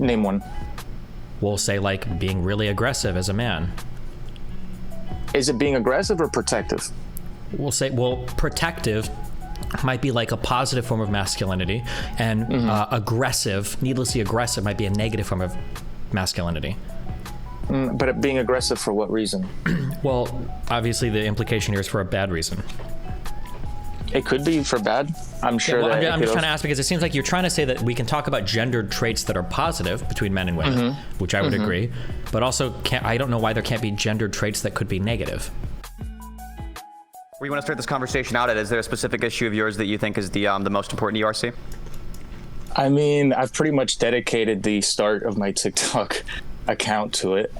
Name one. We'll say like being really aggressive as a man. Is it being aggressive or protective? We'll say, well, protective might be like a positive form of masculinity, and aggressive, needlessly aggressive, might be a negative form of masculinity. But being aggressive for what reason? Well, obviously the implication here is for a bad reason. It could be for bad. I'm sure. Yeah, well, I'm just trying to ask because it seems like you're trying to say that we can talk about gendered traits that are positive between men and women, which I would agree, but also I don't know why there can't be gendered traits that could be negative. Where you want to start this conversation out at? Is there a specific issue of yours that you think is the most important to ERC? I mean, I've pretty much dedicated the start of my TikTok account to it.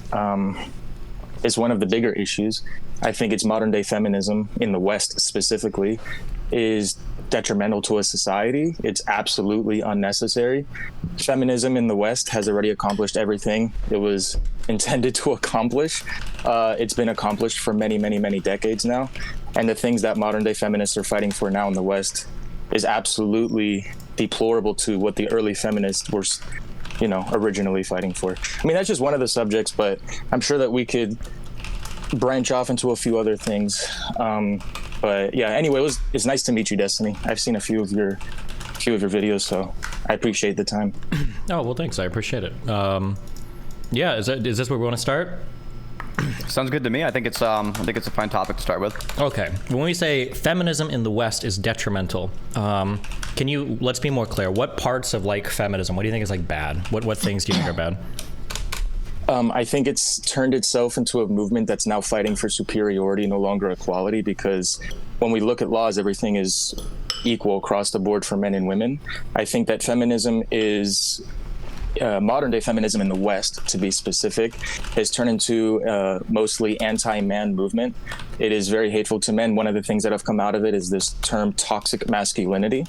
It's one of the bigger issues. I think it's modern day feminism in the West specifically is detrimental to a society. It's absolutely unnecessary. Feminism in the West has already accomplished everything it was intended to accomplish. It's been accomplished for many, many, many decades now. And the things that modern day feminists are fighting for now in the West is absolutely deplorable to what the early feminists were, originally fighting for. I mean, that's just one of the subjects, but I'm sure that we could branch off into a few other things. But yeah, anyway, it's nice to meet you, Destiny. I've seen a few of your videos, so I appreciate the time. Oh, well, thanks. I appreciate it. Yeah, is this where we want to start? Sounds good to me. I think it's a fine topic to start with. Okay. When we say feminism in the West is detrimental, let's be more clear. What parts of like feminism, what do you think is like bad? What things do you think are bad? I think it's turned itself into a movement that's now fighting for superiority, no longer equality, because when we look at laws, everything is equal across the board for men and women. I think that feminism is modern day feminism in the West, to be specific, has turned into a mostly anti-man movement. It is very hateful to men. One of the things that have come out of it is this term toxic masculinity.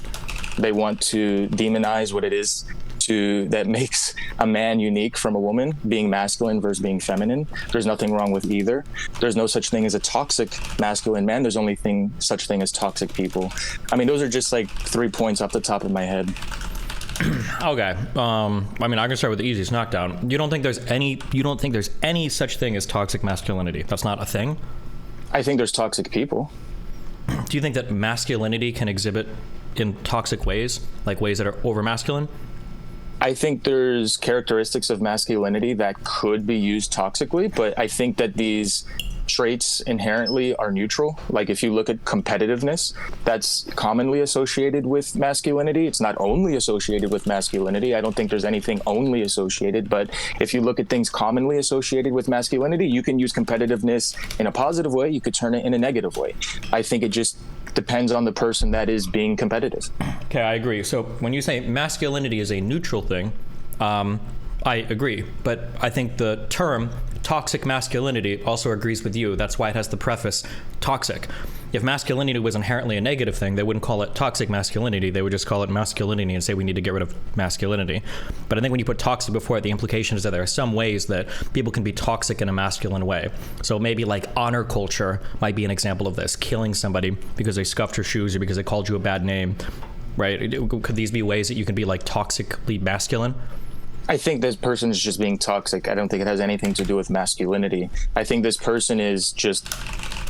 They want to demonize what it is that makes a man unique from a woman, being masculine versus being feminine. There's nothing wrong with either. There's no such thing as a toxic masculine man. There's only such thing as toxic people. I mean, those are just like 3 points off the top of my head. Okay. I mean, I can start with the easiest knockdown. You don't think there's any such thing as toxic masculinity? That's not a thing? I think there's toxic people. Do you think that masculinity can exhibit in toxic ways, like ways that are over masculine? I think there's characteristics of masculinity that could be used toxically, but I think that these traits inherently are neutral. Like if you look at competitiveness, that's commonly associated with masculinity. It's not only associated with masculinity. I don't think there's anything only associated, but if you look at things commonly associated with masculinity, you can use competitiveness in a positive way. You could turn it in a negative way. I think it just depends on the person that is being competitive. Okay, I agree. So when you say masculinity is a neutral thing, I agree, but I think the term toxic masculinity also agrees with you. That's why it has the preface toxic. If masculinity was inherently a negative thing, they wouldn't call it toxic masculinity. They would just call it masculinity and say we need to get rid of masculinity. But I think when you put toxic before it, the implication is that there are some ways that people can be toxic in a masculine way. So maybe like honor culture might be an example of this. Killing somebody because they scuffed your shoes or because they called you a bad name, right? Could these be ways that you can be like toxically masculine? I think this person is just being toxic. I don't think it has anything to do with masculinity. I think this person is just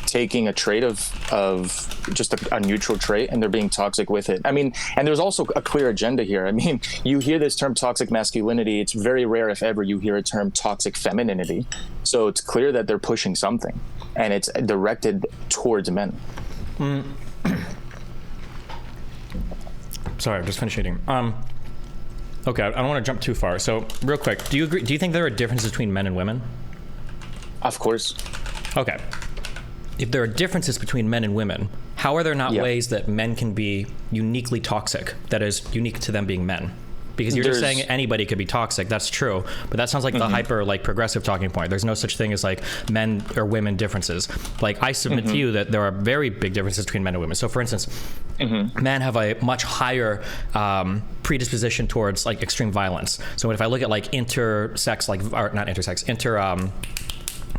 taking a trait of just a neutral trait, and they're being toxic with it. I mean, and there's also a clear agenda here. I mean, you hear this term toxic masculinity. It's very rare, if ever, you hear a term toxic femininity. So it's clear that they're pushing something, and it's directed towards men. Sorry, I'm just finishing. Okay, I don't want to jump too far. So, real quick, do you agree? Do you think there are differences between men and women? Of course. Okay. If there are differences between men and women, how are there not ways that men can be uniquely toxic, that is unique to them being men? Because you're just saying anybody could be toxic. That's true. But that sounds like the hyper, like, progressive talking point. There's no such thing as, like, men or women differences. Like, I submit to you that there are very big differences between men and women. So, for instance, men have a much higher predisposition towards, like, extreme violence. So if I look at, like, intersex, like, or not intersex,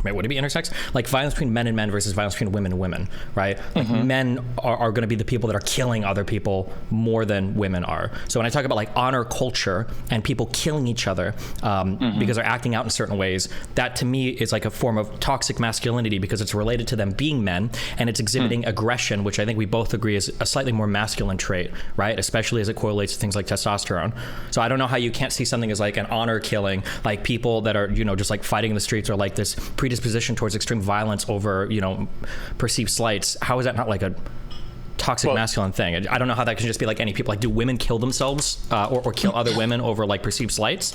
Wait, would it be intersex? Like violence between men and men versus violence between women and women, right? Like men are going to be the people that are killing other people more than women are. So when I talk about like honor culture and people killing each other because they're acting out in certain ways, that to me is like a form of toxic masculinity because it's related to them being men and it's exhibiting aggression, which I think we both agree is a slightly more masculine trait, right? Especially as it correlates to things like testosterone. So I don't know how you can't see something as like an honor killing, like people that are, just like fighting in the streets or like this predisposition towards extreme violence over, perceived slights. How is that not like a toxic masculine thing? I don't know how that can just be like any people. Like, do women kill themselves or kill other women over like perceived slights?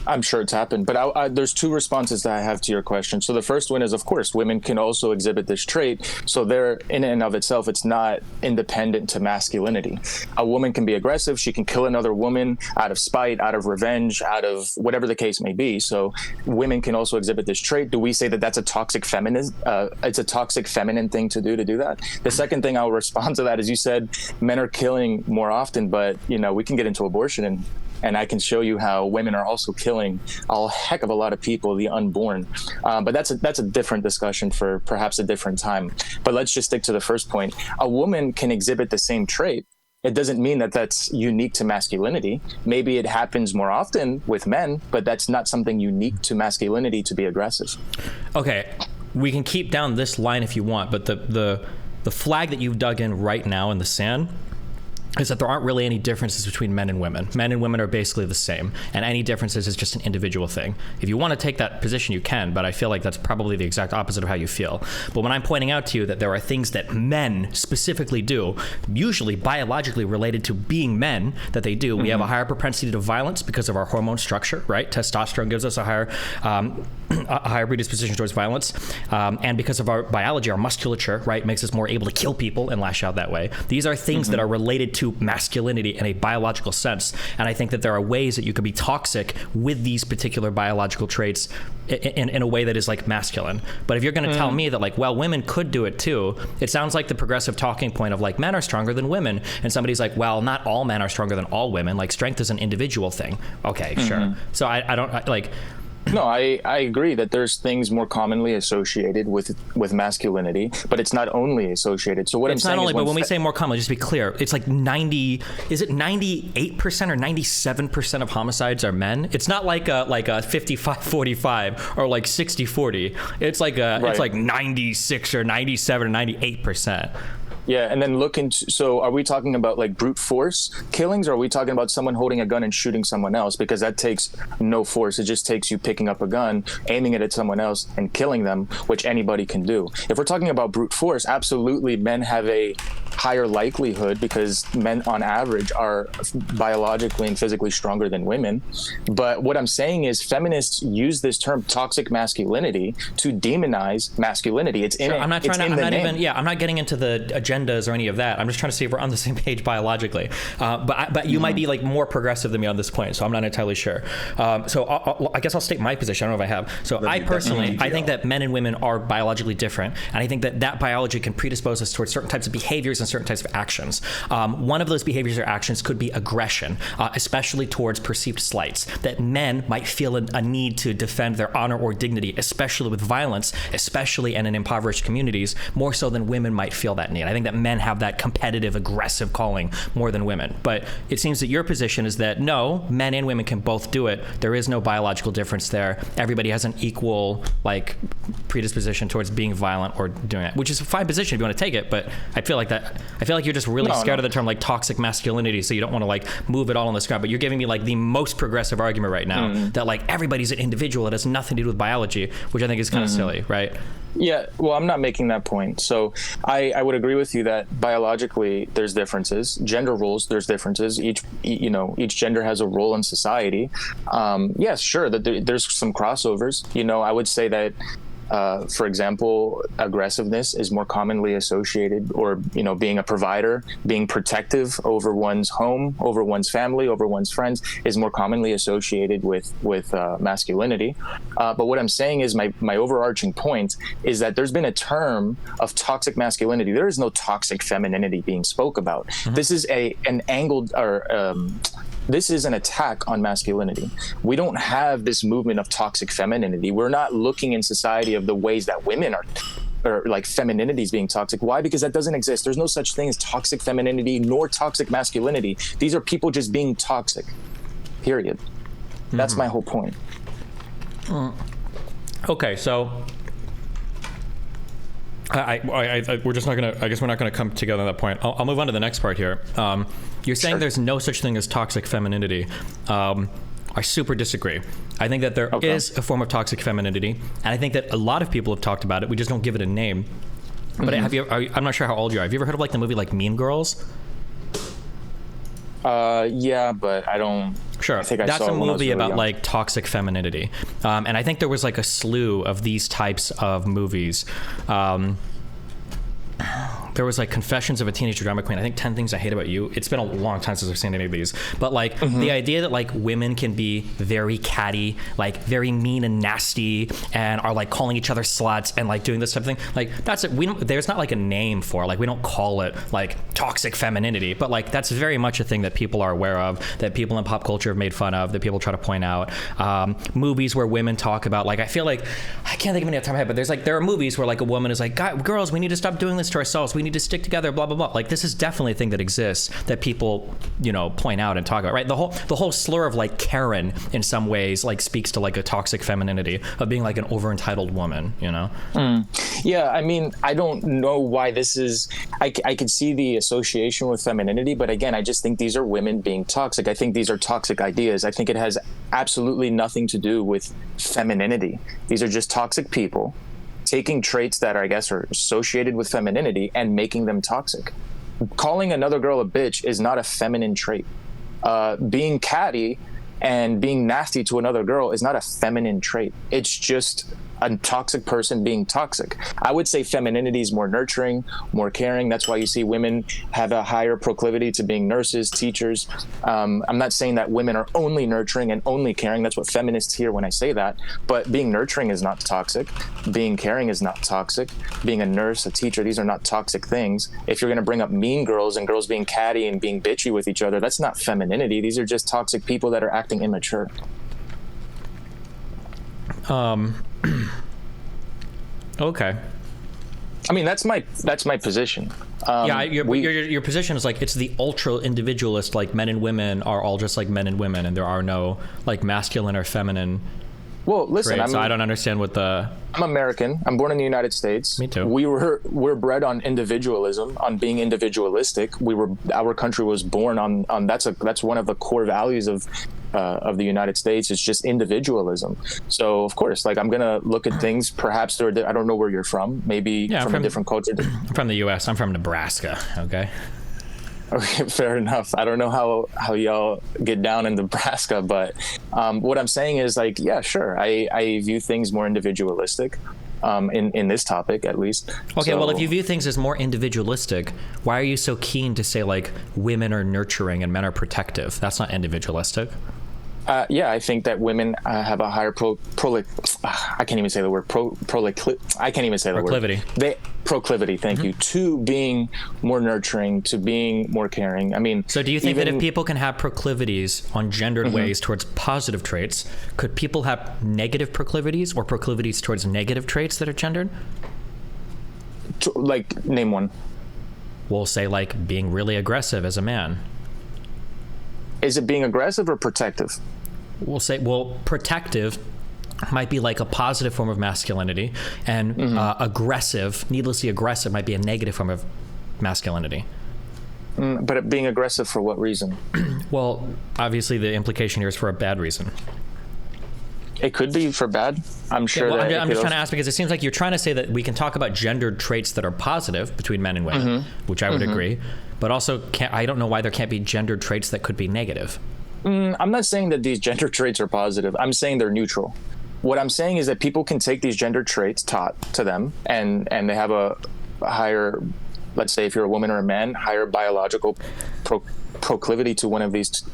I'm sure it's happened, but there's two responses that I have to your question. So the first one is, of course, women can also exhibit this trait. So they're in and of itself, it's not independent to masculinity. A woman can be aggressive. She can kill another woman out of spite, out of revenge, out of whatever the case may be. So women can also exhibit this trait. Do we say that that's a toxic it's a toxic feminine thing to do that? The second thing I'll respond to that is you said men are killing more often, but we can get into abortion and I can show you how women are also killing a heck of a lot of people, the unborn. But that's a different discussion for perhaps a different time. But let's just stick to the first point. A woman can exhibit the same trait. It doesn't mean that that's unique to masculinity. Maybe it happens more often with men, but that's not something unique to masculinity to be aggressive. Okay, we can keep down this line if you want, but the flag that you've dug in right now in the sand is that there aren't really any differences between men and women. Men and women are basically the same, and any differences is just an individual thing. If you want to take that position, you can, but I feel like that's probably the exact opposite of how you feel. But when I'm pointing out to you that there are things that men specifically do, usually biologically related to being men, that they do, we have a higher propensity to violence because of our hormone structure, right? Testosterone gives us a higher predisposition towards violence, and because of our biology, our musculature, right, makes us more able to kill people and lash out that way. These are things that are related to masculinity in a biological sense, and I think that there are ways that you could be toxic with these particular biological traits in a way that is like masculine. But if you're going to tell me that like, well, women could do it too, it sounds like the progressive talking point of like men are stronger than women, and somebody's like, well, not all men are stronger than all women. Like strength is an individual thing. Okay, sure. So I don't like. No, I agree that there's things more commonly associated with masculinity, but it's not only associated. So what I'm saying is, it's not only, but when we say more commonly, just to be clear, it's like 98% or 97% of homicides are men. It's not like a 55-45 or like 60-40. It's like it's like 96 or 97 or 98%. Yeah, and then so are we talking about like brute force killings, or are we talking about someone holding a gun and shooting someone else? Because that takes no force. It just takes you picking up a gun, aiming it at someone else, and killing them, which anybody can do. If we're talking about brute force, absolutely men have a higher likelihood because men on average are biologically and physically stronger than women. But what I'm saying is feminists use this term toxic masculinity to demonize masculinity. It's in it. I'm not getting into the agendas or any of that. I'm just trying to see if we're on the same page biologically. But you might be like more progressive than me on this point, so I'm not entirely sure. So I guess I'll state my position. I don't know if I have. So I personally, I think that men and women are biologically different, and I think that biology can predispose us towards certain types of behaviors and certain types of actions. One of those behaviors or actions could be aggression, especially towards perceived slights, that men might feel a need to defend their honor or dignity, especially with violence, especially in impoverished communities, more so than women might feel that need. I think that men have that competitive, aggressive calling more than women. But it seems that your position is that no, men and women can both do it. There is no biological difference there. Everybody has an equal like predisposition towards being violent or doing it, which is a fine position if you want to take it. But I feel like you're just really scared of the term like toxic masculinity, so you don't want to like move it all on the ground. But you're giving me like the most progressive argument right now that like everybody's an individual. It has nothing to do with biology, which I think is kind of silly, right? Yeah, well, I'm not making that point. So I would agree with you that biologically there's differences. Gender roles, there's differences. Each gender has a role in society. Yes, sure, that there's some crossovers. I would say that For example, aggressiveness is more commonly associated, or being a provider, being protective over one's home, over one's family, over one's friends, is more commonly associated with masculinity. But what I'm saying is, my overarching point is that there's been a term of toxic masculinity. There is no toxic femininity being spoke about. This is an angled, or this is an attack on masculinity. We don't have this movement of toxic femininity. We're not looking in society of the ways that women are, or like femininity is being toxic. Why? Because that doesn't exist. There's no such thing as toxic femininity nor toxic masculinity. These are people just being toxic, period. That's my whole point. Okay, so we're just not gonna. I guess we're not gonna come together on that point. I'll move on to the next part here. You're saying there's no such thing as toxic femininity. I super disagree. I think that there is a form of toxic femininity, and I think that a lot of people have talked about it. We just don't give it a name. But I'm not sure how old you are. Have you ever heard of like the movie like Mean Girls? Yeah, but I don't. Sure. I think I That's saw a movie really about young. like toxic femininity. And I think there was like a slew of these types of movies. There was like Confessions of a Teenage Drama Queen. I think 10 Things I Hate About You. It's been a long time since I've seen any of these. But like the idea that like women can be very catty, like very mean and nasty, and are like calling each other sluts and like doing this type of thing. Like that's it. There's not like a name for it. Like we don't call it like toxic femininity. But like that's very much a thing that people are aware of, that people in pop culture have made fun of, that people try to point out. Movies where women talk about, like I feel like, I can't think of any off the top of my head, but there are movies where like a woman is like, girls, we need to stop doing this to ourselves. We need to stick together, blah, blah, blah. Like this is definitely a thing that exists that people, point out and talk about, right? The whole slur of like Karen in some ways like speaks to like a toxic femininity of being like an over entitled woman, Yeah, I mean, I don't know why this is. I could see the association with femininity, but again, I just think these are women being toxic. I think these are toxic ideas. I think it has absolutely nothing to do with femininity. These are just toxic people taking traits that I guess are associated with femininity and making them toxic. Calling another girl a bitch is not a feminine trait. Being catty and being nasty to another girl is not a feminine trait. It's just a toxic person being toxic. I would say femininity is more nurturing, more caring. That's why you see women have a higher proclivity to being nurses, teachers. I'm not saying that women are only nurturing and only caring. That's what feminists hear when I say that. But being nurturing is not toxic. Being caring is not toxic. Being a nurse, a teacher, these are not toxic things. If you're going to bring up mean girls and girls being catty and being bitchy with each other, that's not femininity. These are just toxic people that are acting immature. Okay. I mean, that's my position. Your position is like it's the ultra individualist, like men and women are all just like men and women, and there are no like masculine or feminine. Well, listen, traits. So I don't understand what the. I'm American. I'm born in the United States. Me too. We're bred on individualism, on being individualistic. Our country was born on that's one of the core values of the United States. It's just individualism. So of course, like I'm gonna look at things. Perhaps I don't know where you're from. Maybe from a different culture. I'm from the U.S. I'm from Nebraska. Okay. Okay, fair enough. I don't know how y'all get down in Nebraska, but what I'm saying is like, yeah, sure. I view things more individualistic in this topic, at least. Okay, well, if you view things as more individualistic, why are you so keen to say like women are nurturing and men are protective? That's not individualistic. Yeah, I think that women have a higher I can't even say the word I can't even say the proclivity. Word. Proclivity, thank you, to being more nurturing, to being more caring. I mean, so do you think that if people can have proclivities on gendered ways towards positive traits, could people have negative proclivities or proclivities towards negative traits that are gendered? Like, name one. We'll say like being really aggressive as a man. Is it being aggressive or protective? We'll say, protective might be like a positive form of masculinity, and aggressive, needlessly aggressive, might be a negative form of masculinity. But being aggressive for what reason? Well, obviously the implication here is for a bad reason. It could be for bad. I'm sure. I'm just trying to ask because it seems like you're trying to say that we can talk about gendered traits that are positive between men and women, which I would agree, but also I don't know why there can't be gendered traits that could be negative. I'm not saying that these gender traits are positive. I'm saying they're neutral. What I'm saying is that people can take these gender traits taught to them, and they have a higher, let's say if you're a woman or a man, higher biological proclivity to one of these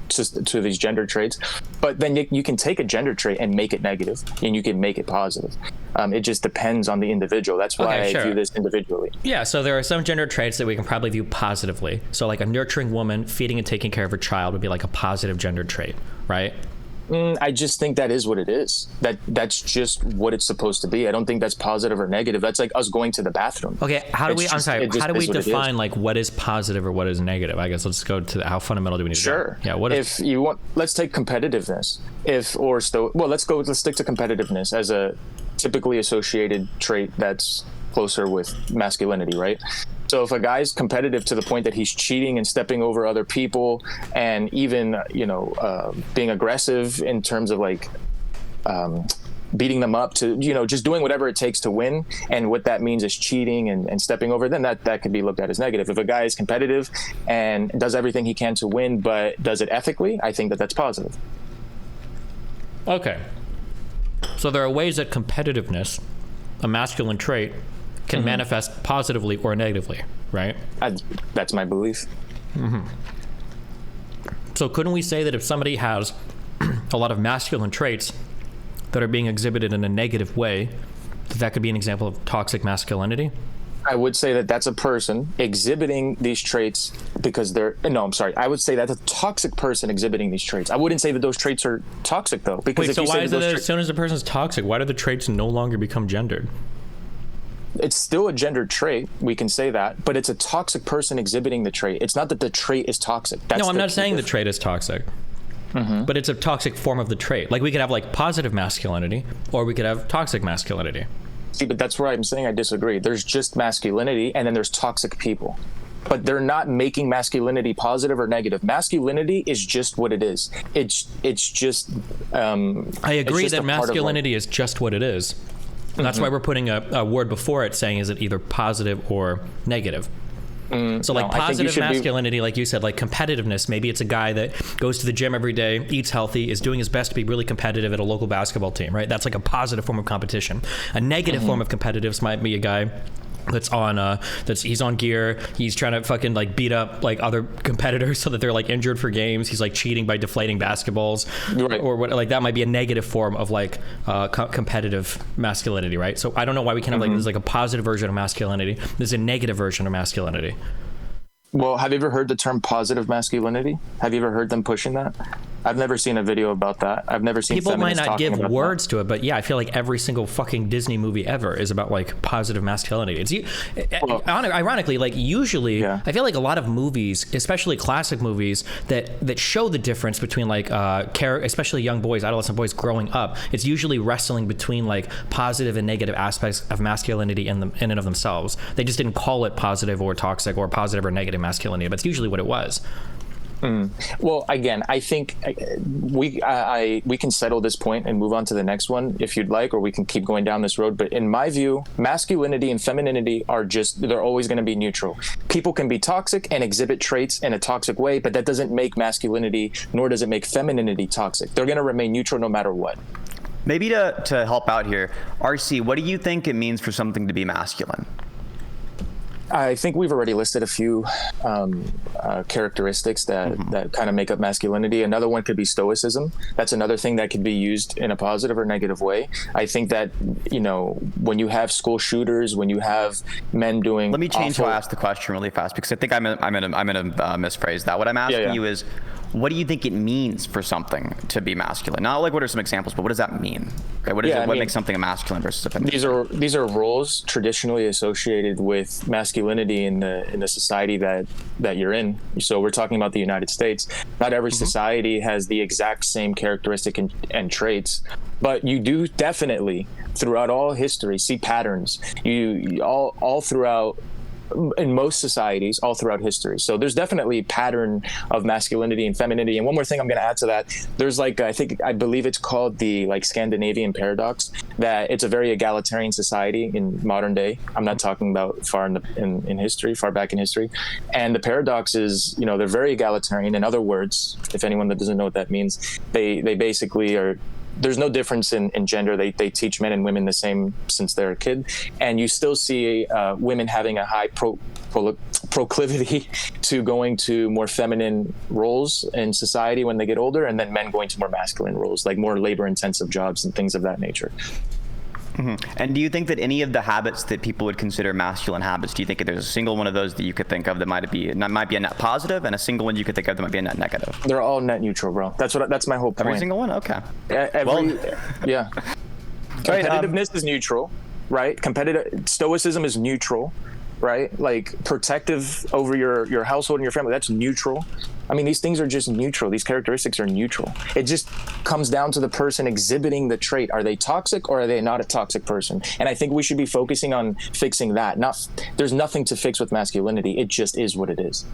to these gender traits. But then you can take a gender trait and make it negative, and you can make it positive. It just depends on the individual. That's why I view this individually. Yeah, so there are some gender traits that we can probably view positively. So like a nurturing woman feeding and taking care of her child would be like a positive gender trait, right? I just think that is what it is. That's just what it's supposed to be. I don't think that's positive or negative. That's like us going to the bathroom. Okay, how do we define like what is positive or what is negative? I guess let's go to how fundamental do we need to go? Yeah, if you want, let's take competitiveness. Let's stick to competitiveness as a typically associated trait that's closer with masculinity, right? So if a guy's competitive to the point that he's cheating and stepping over other people, and even being aggressive in terms of like beating them up to just doing whatever it takes to win, and what that means is cheating and stepping over, then that could be looked at as negative. If a guy is competitive and does everything he can to win but does it ethically, I think that's positive. Okay, so there are ways that competitiveness, a masculine trait, can manifest positively or negatively, right? That's my belief. So couldn't we say that if somebody has a lot of masculine traits that are being exhibited in a negative way, that could be an example of toxic masculinity? I would say that that's a person exhibiting these traits because I would say that's a toxic person exhibiting these traits. I wouldn't say that those traits are toxic, though. Because wait, so why is it as soon as a person's toxic, why do the traits no longer become gendered? It's still a gendered trait, we can say that, but it's a toxic person exhibiting the trait. It's not that the trait is toxic. No, I'm not saying the trait is toxic, but it's a toxic form of the trait. Like we could have like positive masculinity, or we could have toxic masculinity. See, but that's where I'm saying I disagree. There's just masculinity, and then there's toxic people. But they're not making masculinity positive or negative. Masculinity is just what it is. It's just. I agree that masculinity is just what it is. That's why we're putting a word before it saying is it either positive or negative. So like positive masculinity, like you said, like competitiveness, maybe it's a guy that goes to the gym every day, eats healthy, is doing his best to be really competitive at a local basketball team, right? That's like a positive form of competition. A negative form of competitiveness might be a guy he's on gear, he's trying to fucking like beat up like other competitors so that they're like injured for games, he's like cheating by deflating basketballs, right? Or what, like that might be a negative form of like competitive masculinity, right? So I don't know why we can't have like there's like a positive version of masculinity, there's a negative version of masculinity. Well, have you ever heard the term positive masculinity? Have you ever heard them pushing that? I've never seen a video about that. I've never seen people might not give words that. to it, but yeah, I feel like every single fucking Disney movie ever is about like positive masculinity. Ironically, like usually, I feel like a lot of movies, especially classic movies, that show the difference between like especially young boys, adolescent boys growing up. It's usually wrestling between like positive and negative aspects of masculinity in and of themselves. They just didn't call it positive or toxic or positive or negative masculinity, but it's usually what it was. Well, again, I think we can settle this point and move on to the next one if you'd like, or we can keep going down this road. But in my view, masculinity and femininity they're always going to be neutral. People can be toxic and exhibit traits in a toxic way, but that doesn't make masculinity, nor does it make femininity toxic. They're going to remain neutral no matter what. Maybe to help out here, RC, what do you think it means for something to be masculine? I think we've already listed a few characteristics that kind of make up masculinity. Another one could be stoicism. That's another thing that could be used in a positive or negative way. I think that, when you have school shooters, when you have men doing... Let me change how I ask the question really fast, because I think I'm gonna misphrase that. What I'm asking you is, what do you think it means for something to be masculine? Not like what are some examples, but what does that mean? Okay, what makes something a masculine versus a feminine? These are roles traditionally associated with masculinity in the society that you're in. So we're talking about the United States. Not every society has the exact same characteristic and traits, but you do definitely throughout all history see patterns. You all throughout. In most societies all throughout history. So there's definitely a pattern of masculinity and femininity. And one more thing I'm going to add to that, there's like, I believe it's called the like Scandinavian paradox, that it's a very egalitarian society in modern day. I'm not talking about far in history, far back in history. And the paradox is, they're very egalitarian. In other words, if anyone that doesn't know what that means, they basically are there's no difference in gender. They teach men and women the same since they're a kid, and you still see women having a high proclivity to going to more feminine roles in society when they get older, and then men going to more masculine roles, like more labor-intensive jobs and things of that nature. Mm-hmm. And do you think that any of the habits that people would consider masculine habits, do you think that there's a single one of those that you could think of that might be a net positive, and a single one you could think of that might be a net negative? They're all net neutral, bro. That's my whole point. Every single one? Okay. Yeah. Competitiveness is neutral, right? Stoicism is neutral, right? Like protective over your household and your family, that's neutral. I mean, these things are just neutral. These characteristics are neutral. It just comes down to the person exhibiting the trait. Are they toxic or are they not a toxic person? And I think we should be focusing on fixing that. There's nothing to fix with masculinity. It just is what it is.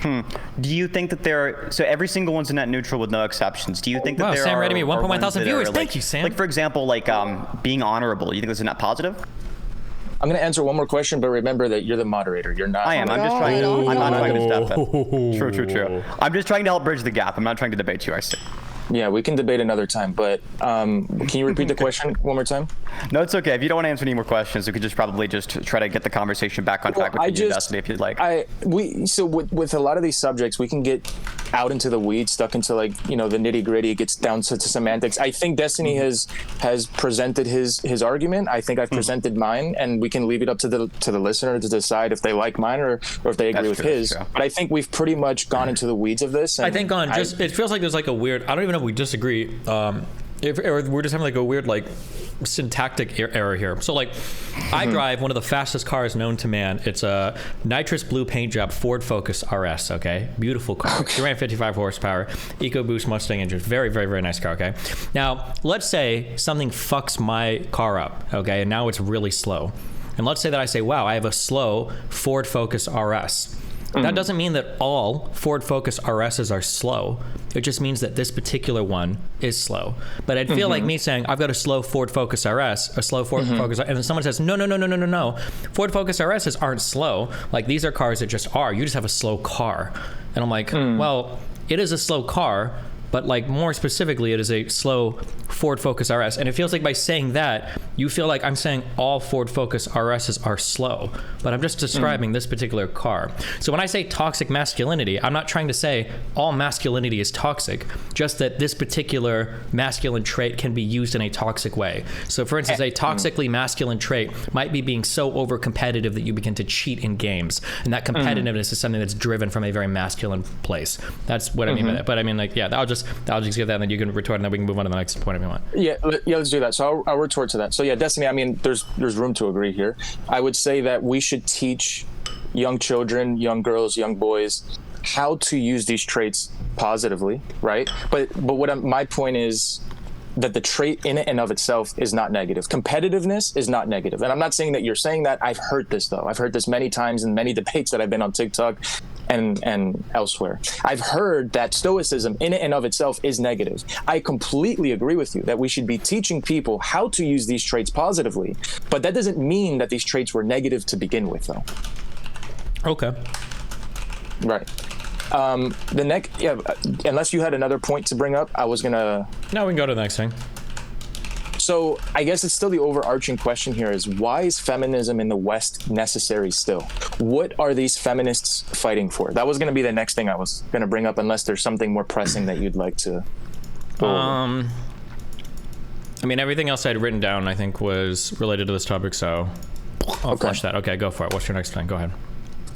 Do you think that so every single one's a net neutral with no exceptions? Do you think that Sam rated me 1,100 viewers. Thank you, Sam. Like, for example, being honorable, you think that's a net positive? I'm going to answer one more question, but remember that you're the moderator. You're not. I am. I'm just trying to. I'm not trying to step in. True. I'm just trying to help bridge the gap. I'm not trying to debate you. I see. Yeah, we can debate another time, but can you repeat the question one more time? No, it's okay. If you don't want to answer any more questions, we could just probably just try to get the conversation back on track with you, Destiny, if you'd like. So with a lot of these subjects, we can get out into the weeds, stuck into the nitty gritty. It gets down to semantics. I think Destiny has presented his argument. I think I've presented mine, and we can leave it up to the listener to decide if they like mine or if they agree with his. But I think we've pretty much gone into the weeds of this. I think it feels like there's like a weird. I don't even know if we disagree. Or we're just having like a weird syntactic error here. So I drive one of the fastest cars known to man. It's a nitrous blue paint job Ford Focus RS. Okay, beautiful car. 355 horsepower, EcoBoost Mustang engine. Very, very, very nice car. Okay, now let's say something fucks my car up. Okay, and now it's really slow. And let's say that I say, wow, I have a slow Ford Focus RS. That doesn't mean that all Ford Focus RSs are slow. It just means that this particular one is slow. But I'd feel like me saying, I've got a slow Ford Focus RS, a slow Ford Focus, and then someone says, no. Ford Focus RSs aren't slow. Like, these are cars that just are. You just have a slow car. And I'm like, well, it is a slow car, but more specifically, it is a slow Ford Focus RS. And it feels like by saying that, you feel like I'm saying all Ford Focus RSs are slow, but I'm just describing this particular car. So when I say toxic masculinity, I'm not trying to say all masculinity is toxic, just that this particular masculine trait can be used in a toxic way. So for instance, a toxically masculine trait might be being so over competitive that you begin to cheat in games. And that competitiveness is something that's driven from a very masculine place. That's what I mean by that. But I mean, I'll just give that, and then you can retort, and then we can move on to the next point if you want. Yeah, let's do that. So I'll retort to that. So yeah, Destiny, I mean, there's room to agree here. I would say that we should teach young children, young girls, young boys how to use these traits positively, right? But my point is that the trait in and of itself is not negative. Competitiveness is not negative. And I'm not saying that you're saying that. I've heard this, though. I've heard this many times in many debates that I've been on TikTok and elsewhere. I've heard that stoicism in and of itself is negative. I completely agree with you that we should be teaching people how to use these traits positively, but that doesn't mean that these traits were negative to begin with, though. Okay. Right. Unless you had another point to bring up, I was gonna. No, we can go to the next thing. So I guess it's still the overarching question here is, why is feminism in the West necessary still? What are these feminists fighting for? That was going to be the next thing I was going to bring up, unless there's something more pressing that you'd like to go over. I mean, everything else I'd written down, I think, was related to this topic, so I'll flush that. Okay, go for it. What's your next thing? Go ahead.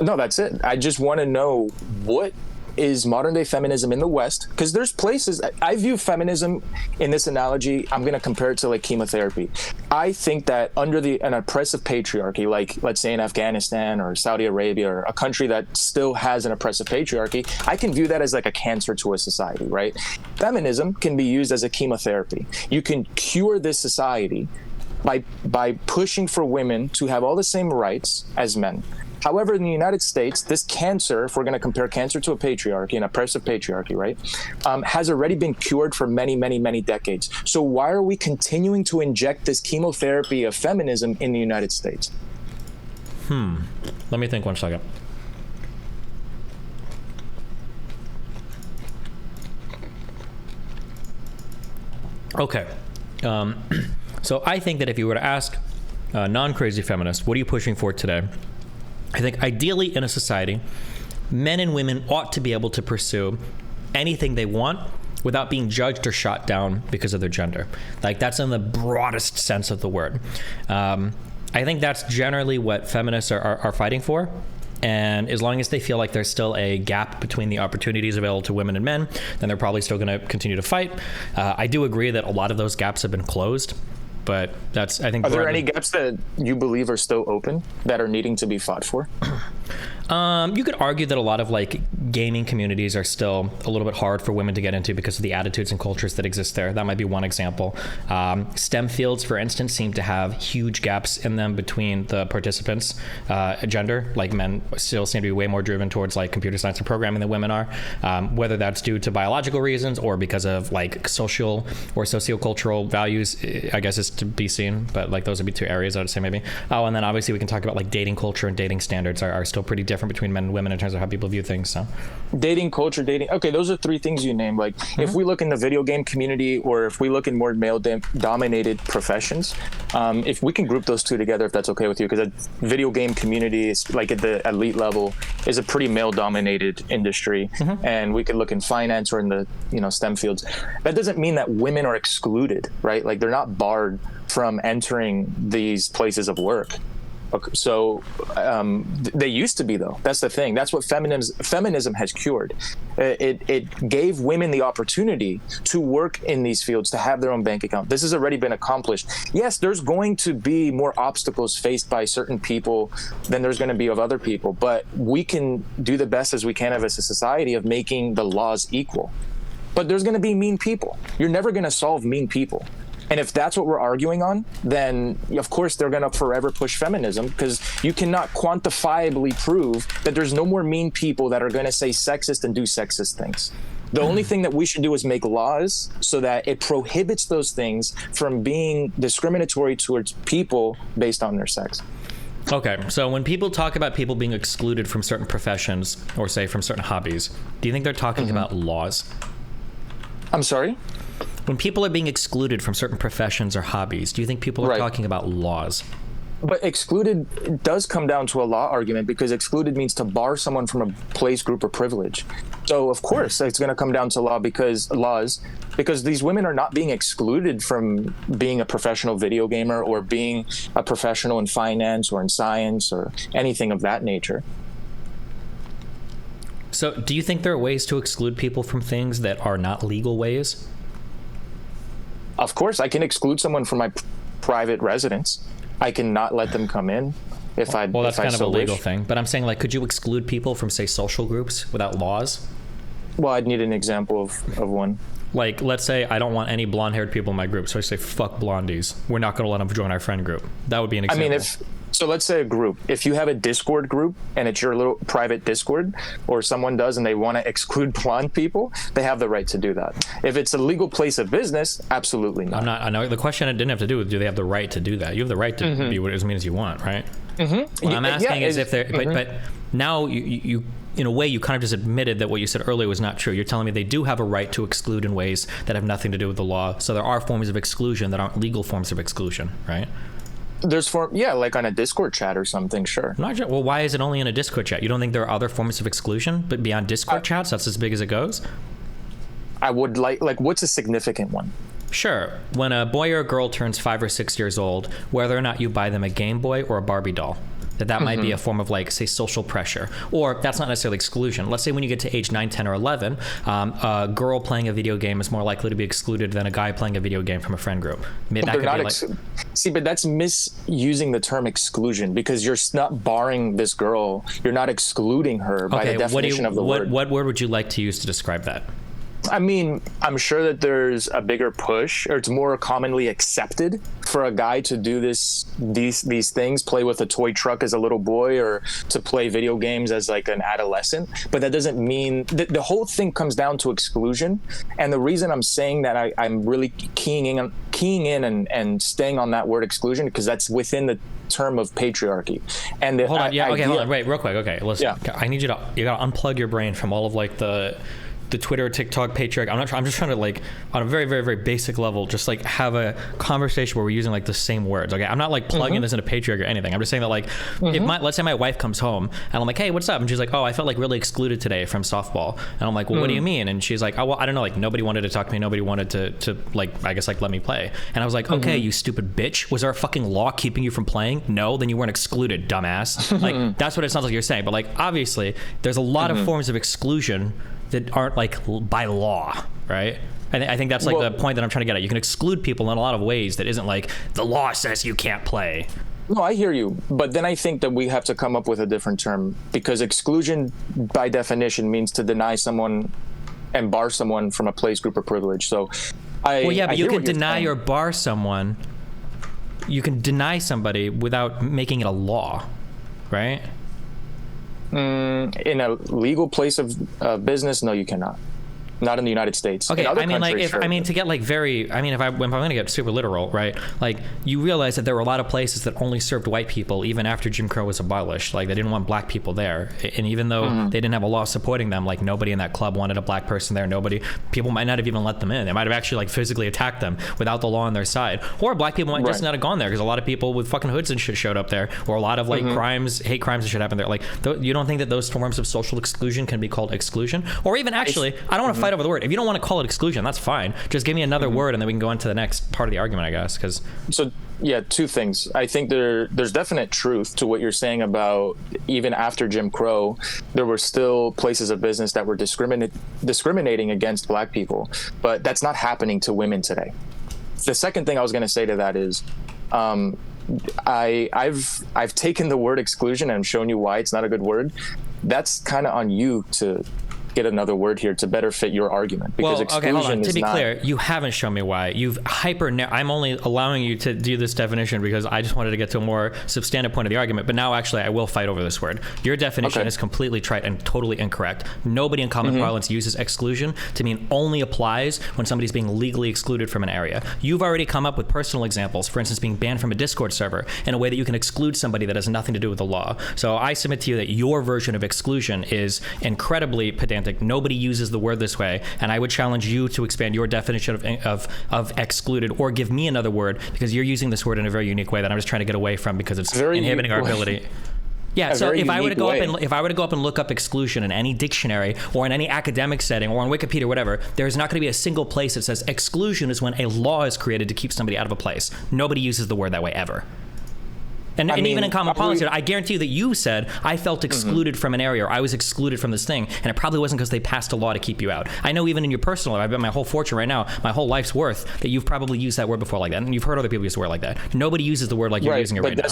No, that's it. I just want to know, what is modern day feminism in the West? Because there's places, I view feminism in this analogy, I'm going to compare it to chemotherapy. I think that under an oppressive patriarchy, like let's say in Afghanistan or Saudi Arabia, or a country that still has an oppressive patriarchy, I can view that as a cancer to a society, right? Feminism can be used as a chemotherapy. You can cure this society by pushing for women to have all the same rights as men. However, in the United States, this cancer, if we're going to compare cancer to a patriarchy, an oppressive patriarchy, right, has already been cured for many, many, many decades. So why are we continuing to inject this chemotherapy of feminism in the United States? Let me think 1 second. Okay. So I think that if you were to ask a non-crazy feminist, what are you pushing for today? I think ideally in a society, men and women ought to be able to pursue anything they want without being judged or shot down because of their gender. Like, that's in the broadest sense of the word. I think that's generally what feminists are fighting for. And as long as they feel like there's still a gap between the opportunities available to women and men, then they're probably still going to continue to fight. I do agree that a lot of those gaps have been closed, but that's, I think... Are there any gaps that you believe are still open that are needing to be fought for? You could argue that a lot of like gaming communities are still a little bit hard for women to get into because of the attitudes and cultures that exist there. That might be one example. STEM fields, for instance, seem to have huge gaps in them between the participants' gender. Like, men still seem to be way more driven towards like computer science and programming than women are, whether that's due to biological reasons or because of like social or sociocultural values, I guess is to be seen. But like, those would be two areas I would say maybe. Oh, and then obviously we can talk about like dating culture and dating standards are still pretty different between men and women in terms of how people view things. So dating culture, okay, those are three things you named. Like, if we look in the video game community, or if we look in more male dominated professions, if we can group those two together, if that's okay with you, because the video game community is like at the elite level is a pretty male dominated industry, and we could look in finance or in the STEM fields. That doesn't mean that women are excluded, right? Like, they're not barred from entering these places of work. Okay, so they used to be, though. That's the thing. That's what feminism has cured. It gave women the opportunity to work in these fields, to have their own bank account. This has already been accomplished. Yes, there's going to be more obstacles faced by certain people than there's going to be of other people, but we can do the best as we can as a society of making the laws equal. But there's going to be mean people. You're never going to solve mean people. And if that's what we're arguing on, then of course they're going to forever push feminism, because you cannot quantifiably prove that there's no more mean people that are going to say sexist and do sexist things. The only thing that we should do is make laws so that it prohibits those things from being discriminatory towards people based on their sex. Okay, so when people talk about people being excluded from certain professions, or say from certain hobbies, do you think they're talking about laws? I'm sorry? When people are being excluded from certain professions or hobbies, do you think people are talking about laws? But excluded does come down to a law argument, because excluded means to bar someone from a place, group, or privilege. So of course it's going to come down to laws, because these women are not being excluded from being a professional video gamer or being a professional in finance or in science or anything of that nature. So do you think there are ways to exclude people from things that are not legal ways? Of course, I can exclude someone from my private residence. I can not let them come in if I Well, that's if kind I of so a legal wish. thing. But I'm saying, like, could you exclude people from, say, social groups without laws? Well, I'd need an example of one. Like, let's say I don't want any blonde-haired people in my group, so I say, fuck blondies. We're not going to let them join our friend group. That would be an example. I mean, so let's say a group. If you have a Discord group and it's your little private Discord, or someone does and they want to exclude blonde people, they have the right to do that. If it's a legal place of business, absolutely not. I know the question it didn't have to do with do they have the right to do that. You have the right to be what as mean as you want, right? What I'm asking is if they're, but now you in a way, you kind of just admitted that what you said earlier was not true. You're telling me they do have a right to exclude in ways that have nothing to do with the law. So there are forms of exclusion that aren't legal forms of exclusion, right? There's like on a Discord chat or something, sure. Well, why is it only in a Discord chat? You don't think there are other forms of exclusion, but beyond Discord chats, that's as big as it goes? I would like what's a significant one? Sure. When a boy or a girl turns 5 or 6 years old, whether or not you buy them a Game Boy or a Barbie doll, that might be a form of, like, say, social pressure. Or that's not necessarily exclusion. Let's say when you get to age 9, 10, or 11, a girl playing a video game is more likely to be excluded than a guy playing a video game from a friend group. But that's misusing the term exclusion, because you're not barring this girl. You're not excluding her by the definition of the word. What word would you like to use to describe that? I mean, I'm sure that there's a bigger push, or it's more commonly accepted for a guy to do these things, play with a toy truck as a little boy, or to play video games as like an adolescent. But that doesn't mean the whole thing comes down to exclusion. And the reason I'm saying that I'm really keying in and staying on that word exclusion, because that's within the term of patriarchy. And hold on, wait, real quick. Okay, listen, I need you to unplug your brain from all of like the the Twitter, TikTok, patriarch. I'm just trying to like on a very, very, very basic level, just like have a conversation where we're using like the same words. Okay, I'm not like plugging this into patriarch or anything. I'm just saying that like if let's say my wife comes home and I'm like, hey, what's up? And she's like, oh, I felt like really excluded today from softball. And I'm like, well, what do you mean? And she's like, oh, well, I don't know. Like nobody wanted to talk to me. Nobody wanted to like, I guess like let me play. And I was like, okay, you stupid bitch. Was there a fucking law keeping you from playing? No, then you weren't excluded, dumbass. Like that's what it sounds like you're saying. But like obviously there's a lot of forms of exclusion that aren't like by law, right? I think that's like the point that I'm trying to get at. You can exclude people in a lot of ways that isn't like the law says you can't play. No, I hear you. But then I think that we have to come up with a different term, because exclusion by definition means to deny someone and bar someone from a place, group, or privilege. So but you can deny or bar someone. You can deny somebody without making it a law, right? In a legal place of business, no, you cannot. Not in the United States. Okay, I mean, like, to get like very, I mean, if I'm going to get super literal, right? Like, you realize that there were a lot of places that only served white people even after Jim Crow was abolished. Like, they didn't want black people there, and even though they didn't have a law supporting them, like nobody in that club wanted a black person there. People might not have even let them in. They might have actually like physically attacked them without the law on their side, or black people might just not have gone there because a lot of people with fucking hoods and shit showed up there, or a lot of like hate crimes and shit happened there. Like, you don't think that those forms of social exclusion can be called exclusion, or even actually, I don't want to fight over the word. If you don't want to call it exclusion, that's fine. Just give me another word, and then we can go into the next part of the argument, I guess. Two things. I think there's definite truth to what you're saying about even after Jim Crow, there were still places of business that were discriminating against black people, but that's not happening to women today. The second thing I was going to say to that is, I've taken the word exclusion and shown you why it's not a good word. That's kind of on you to get another word here to better fit your argument, because exclusion hold on. To be not clear, you haven't shown me why. You've I'm only allowing you to do this definition because I just wanted to get to a more substantive point of the argument, but now actually I will fight over this word. Your definition is completely trite and totally incorrect. Nobody in common parlance uses exclusion to mean only applies when somebody's being legally excluded from an area. You've already come up with personal examples, for instance, being banned from a Discord server, in a way that you can exclude somebody that has nothing to do with the law. So I submit to you that your version of exclusion is incredibly pedantic. Nobody uses the word this way, and I would challenge you to expand your definition of excluded, or give me another word, because you're using this word in a very unique way that I'm just trying to get away from because it's inhibiting our ability. Yeah, so if I were to go up and look up exclusion in any dictionary or in any academic setting or on Wikipedia or whatever, there's not going to be a single place that says exclusion is when a law is created to keep somebody out of a place. Nobody uses the word that way ever. And even in common parlance, I guarantee you that you said, I felt excluded from an area, or I was excluded from this thing, and it probably wasn't because they passed a law to keep you out. I know even in your personal life, I bet my whole fortune right now, my whole life's worth, that you've probably used that word before like that, and you've heard other people use the word like that. Nobody uses the word like you're using it right now.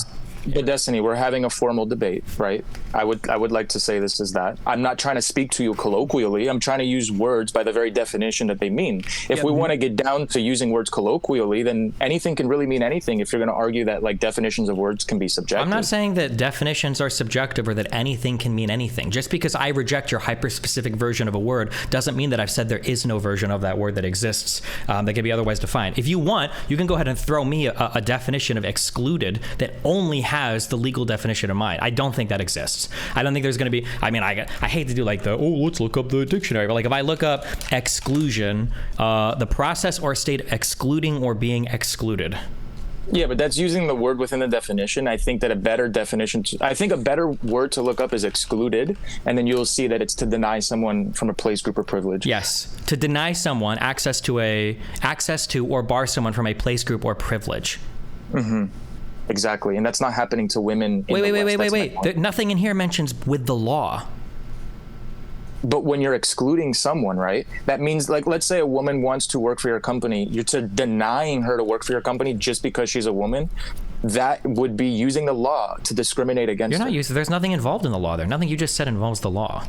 But Destiny, we're having a formal debate, right? I would like to say this is that. I'm not trying to speak to you colloquially. I'm trying to use words by the very definition that they mean. If we want to get down to using words colloquially, then anything can really mean anything if you're going to argue that like definitions of words can be subjective. I'm not saying that definitions are subjective or that anything can mean anything. Just because I reject your hyper-specific version of a word doesn't mean that I've said there is no version of that word that exists that can be otherwise defined. If you want, you can go ahead and throw me a definition of excluded that only has the legal definition in mind. I don't think that exists. I don't think there's going to be, I mean, I hate to do like let's look up the dictionary, but like if I look up exclusion, the process or state excluding or being excluded. Yeah, but that's using the word within the definition. I think that a better word to look up is excluded, and then you'll see that it's to deny someone from a place, group, or privilege. Yes, to deny someone access to or bar someone from a place, group, or privilege. Exactly, and that's not happening to women. Wait. Nothing in here mentions with the law. But when you're excluding someone, right, that means, like, let's say a woman wants to work for your company, you're denying her to work for your company just because she's a woman. That would be using the law to discriminate against her. There's nothing involved in the law there. Nothing you just said involves the law.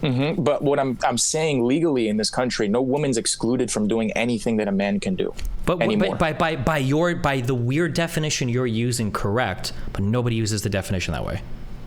But what I'm saying legally in this country, no woman's excluded from doing anything that a man can do. But by the weird definition you're using, correct, but nobody uses the definition that way.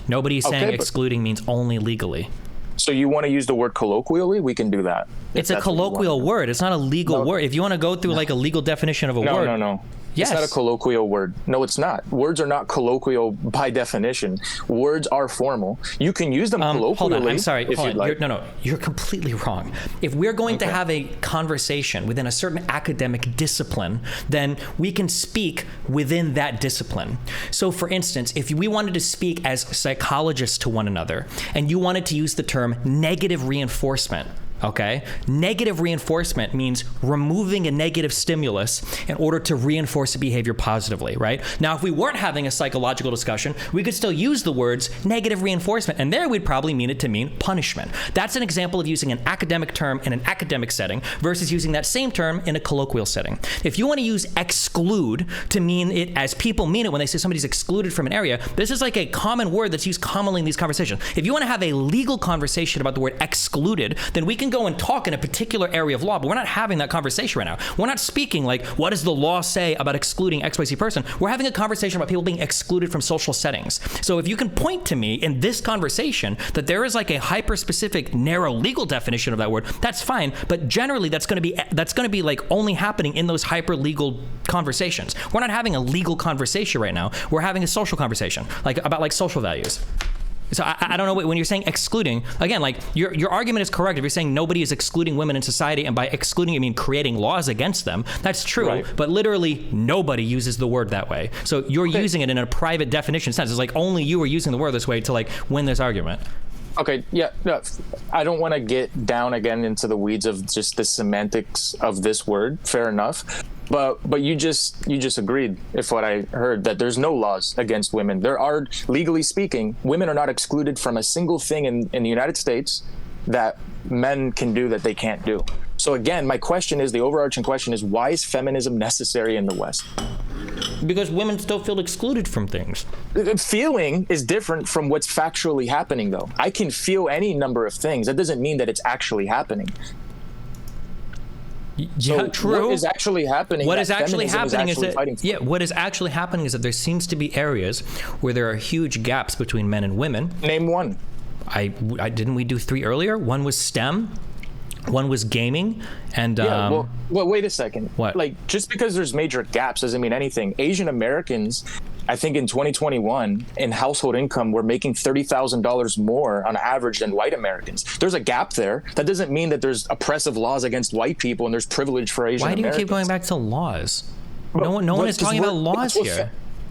Nobody's saying excluding means only legally. So you want to use the word colloquially? We can do that. It's a colloquial word. It's not a legal word. If you want to go through like a legal definition of a word. Yes. It's not a colloquial word. No, it's not. Words are not colloquial by definition. Words are formal. You can use them colloquially. Hold on. I'm sorry. If you'd like. You're completely wrong. If we're going to have a conversation within a certain academic discipline, then we can speak within that discipline. So, for instance, if we wanted to speak as psychologists to one another, and you wanted to use the term negative reinforcement, okay? Negative reinforcement means removing a negative stimulus in order to reinforce a behavior positively, right? Now, if we weren't having a psychological discussion, we could still use the words negative reinforcement, and there we'd probably mean it to mean punishment. That's an example of using an academic term in an academic setting versus using that same term in a colloquial setting. If you want to use exclude to mean it as people mean it when they say somebody's excluded from an area, this is like a common word that's used commonly in these conversations. If you want to have a legal conversation about the word excluded, then we can go and talk in a particular area of law, but we're not having that conversation right now. We're not speaking like, what does the law say about excluding XYZ person? We're having a conversation about people being excluded from social settings. So if you can point to me in this conversation that there is like a hyper-specific, narrow legal definition of that word, that's fine. But generally, that's going to be like only happening in those hyper-legal conversations. We're not having a legal conversation right now. We're having a social conversation, like about like social values. So I don't know, when you're saying excluding, again, like your argument is correct. If you're saying nobody is excluding women in society, and by excluding you mean creating laws against them, that's true. Right. But literally nobody uses the word that way. So you're using it in a private definition sense. It's like only you are using the word this way to like win this argument. Okay, yeah, no, I don't want to get down again into the weeds of just the semantics of this word. Fair enough. But you just agreed, if what I heard, that there's no laws against women. There are, legally speaking, women are not excluded from a single thing in the United States that men can do that they can't do. So again, my question is, the overarching question is, why is feminism necessary in the West? Because women still feel excluded from things. Feeling is different from what's factually happening, though. I can feel any number of things. That doesn't mean that it's actually happening. Yeah, so true. What is actually happening? What is actually happening is that what is actually happening is that there seems to be areas where there are huge gaps between men and women. Name one. I didn't we do 3 earlier? One was STEM. One was gaming, and well, wait a second. What? Like, just because there's major gaps doesn't mean anything. Asian Americans, I think in 2021, in household income, were making $30,000 more on average than white Americans. There's a gap there. That doesn't mean that there's oppressive laws against white people and there's privilege for Asian Americans. Why do you keep going back to laws? No one is talking about laws here.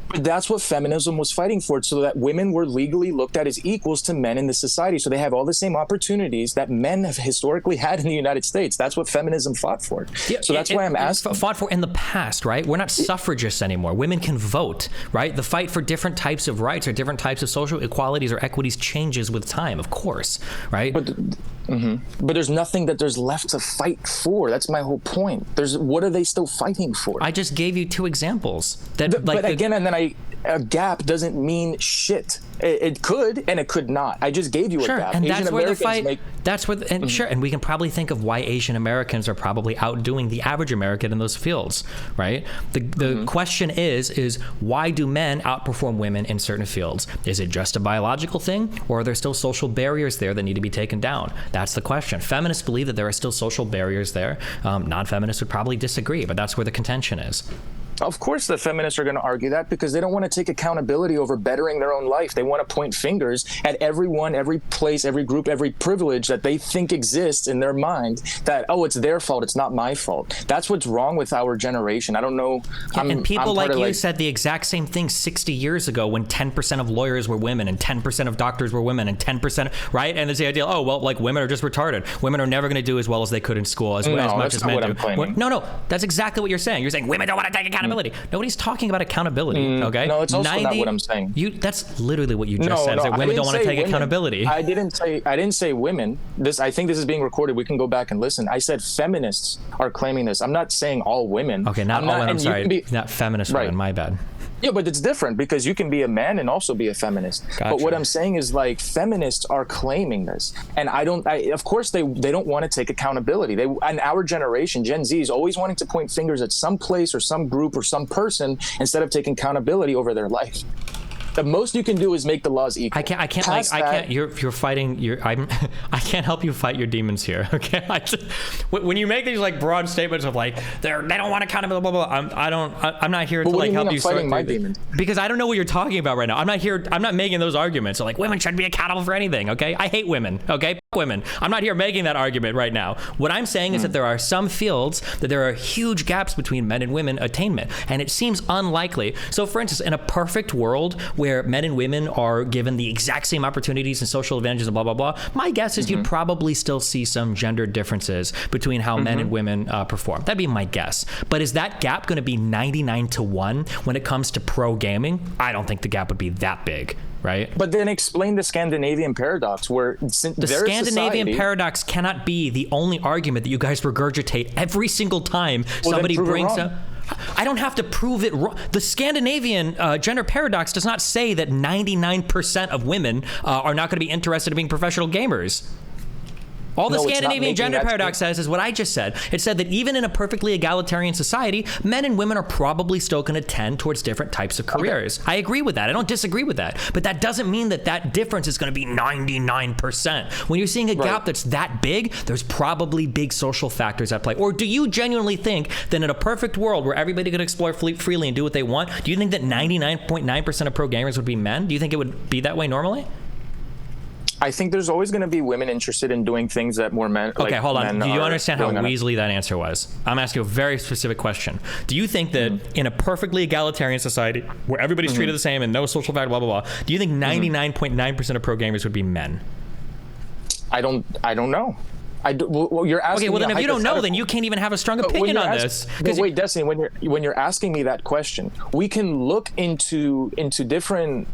But that's what feminism was fighting for, so that women were legally looked at as equals to men in the society. So they have all the same opportunities that men have historically had in the United States. That's what feminism fought for. Yeah, so that's why I'm asking. Fought for in the past, right? We're not suffragists anymore. Women can vote, right? The fight for different types of rights or different types of social equalities or equities changes with time, of course, right? But there's nothing that there's left to fight for. That's my whole point. What are they still fighting for? I just gave you 2 examples. A gap doesn't mean shit. It could and it could not. I just gave you a gap. And that's where the fight. Sure, and we can probably think of why Asian Americans are probably outdoing the average American in those fields, right? The question is why do men outperform women in certain fields? Is it just a biological thing, or are there still social barriers there that need to be taken down? That's the question. Feminists believe that there are still social barriers there. Non-feminists would probably disagree, but that's where the contention is. Of course the feminists are going to argue that, because they don't want to take accountability over bettering their own life. They want to point fingers at everyone, every place, every group, every privilege that they think exists in their mind, that, oh, it's their fault, it's not my fault. That's what's wrong with our generation. I don't know. And people like you said the exact same thing 60 years ago when 10% of lawyers were women and 10% of doctors were women and 10%, right? And there's the idea, oh, well, like women are just retarded. Women are never going to do as well as they could in school, as much as men do. No, that's exactly what you're saying. You're saying women don't want to take accountability. Nobody's talking about accountability, okay? No, it's also not what I'm saying. That's literally what you just said. That women don't want to take accountability. I didn't say women. I think this is being recorded. We can go back and listen. I said feminists are claiming this. I'm not saying all women. Okay, not all women. I'm sorry. Not feminist women. My bad. Yeah, but it's different, because you can be a man and also be a feminist. Gotcha. But what I'm saying is, like, feminists are claiming this, and of course they don't want to take accountability. And our generation, Gen Z, is always wanting to point fingers at some place or some group or some person instead of taking accountability over their life. The most you can do is make the laws equal. I can't. You're fighting. I can't help you fight your demons here. Okay. When you make these like broad statements of like they don't want accountability, blah blah blah. I'm not here to like help you fighting my demons. Because I don't know what you're talking about right now. I'm not here. I'm not making those arguments. So like women shouldn't be accountable for anything. Okay. I hate women. Okay. F women. I'm not here making that argument right now. What I'm saying is that there are some fields that there are huge gaps between men and women attainment, and it seems unlikely. So, for instance, in a perfect world where men and women are given the exact same opportunities and social advantages and blah, blah, blah, my guess is you'd probably still see some gender differences between how men and women perform. That'd be my guess. But is that gap going to be 99-1 when it comes to pro gaming? I don't think the gap would be that big. Right? But then explain the Scandinavian paradox, where the Scandinavian paradox cannot be the only argument that you guys regurgitate every single time somebody brings up. I don't have to prove it wrong. The Scandinavian gender paradox does not say that 99% of women are not going to be interested in being professional gamers. All the Scandinavian gender paradox says is what I just said. It said that even in a perfectly egalitarian society, men and women are probably still going to tend towards different types of careers. Okay. I agree with that. I don't disagree with that. But that doesn't mean that that difference is going to be 99%. When you're seeing a gap that's that big, there's probably big social factors at play. Or do you genuinely think that in a perfect world where everybody could explore freely and do what they want, do you think that 99.9% of pro gamers would be men? Do you think it would be that way normally? I think there's always going to be women interested in doing things that more men. Okay, hold on. Do you understand how weaselly that answer was? I'm asking you a very specific question. Do you think that in a perfectly egalitarian society where everybody's treated the same and no social factor, blah blah blah, do you think 99.9% of pro gamers would be men? I don't know. Well, you're asking. Okay, well then if you don't know, then you can't even have a strong opinion on this. But wait, Destiny, when you're asking me that question, we can look into different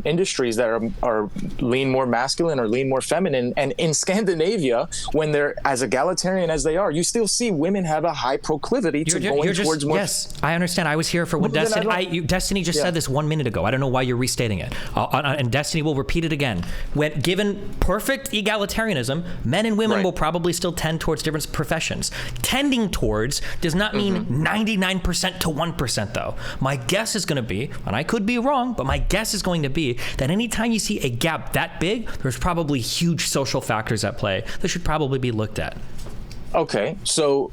industries that are lean more masculine or lean more feminine, and in Scandinavia, when they're as egalitarian as they are, you still see women have a high proclivity to going towards more. Yes, I understand. I was here for what Destiny. Destiny just said this 1 minute ago. I don't know why you're restating it, and Destiny will repeat it again. When given perfect egalitarianism, men and women will probably still tend towards different professions. Tending towards does not mean 99% to 1%, though. My guess is going to be, and I could be wrong, but my guess is going to be that anytime you see a gap that big, there's probably huge social factors at play that should probably be looked at. Okay, so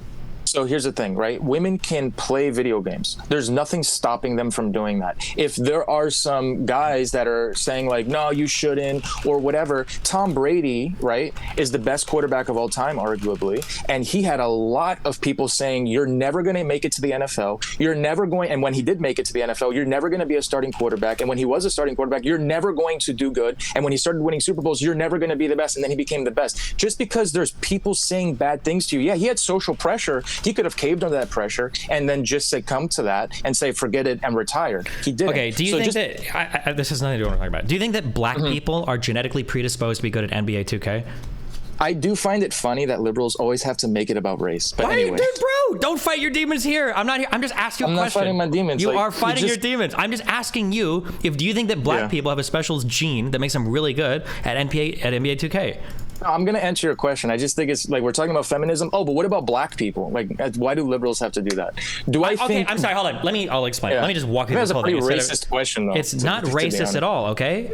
here's the thing, right? Women can play video games. There's nothing stopping them from doing that. If there are some guys that are saying like, no, you shouldn't, or whatever, Tom Brady, right, is the best quarterback of all time, arguably. And he had a lot of people saying, you're never going to make it to the NFL. You're never going, and when he did make it to the NFL, you're never going to be a starting quarterback. And when he was a starting quarterback, you're never going to do good. And when he started winning Super Bowls, you're never going to be the best. And then he became the best. Just because there's people saying bad things to you, yeah, he had social pressure. He could have caved under that pressure and then just succumb to that and say, forget it, and retire. He didn't. Okay, do you think that, this has nothing to do with what I'm talking about. Do you think that black people are genetically predisposed to be good at NBA 2K? I do find it funny that liberals always have to make it about race. But anyway. Bro, don't fight your demons here. I'm not here. I'm just asking you a question. I'm not fighting my demons. You are fighting your demons. I'm just asking you, do you think that black people have a special gene that makes them really good at NBA 2K? I'm going to answer your question. I just think it's like we're talking about feminism. Oh, but what about black people? Like, why do liberals have to do that? Okay, I'm sorry. Hold on. I'll explain. Yeah. Let me just walk you through this whole thing. That's a pretty racist question, though. It's not racist at all, okay?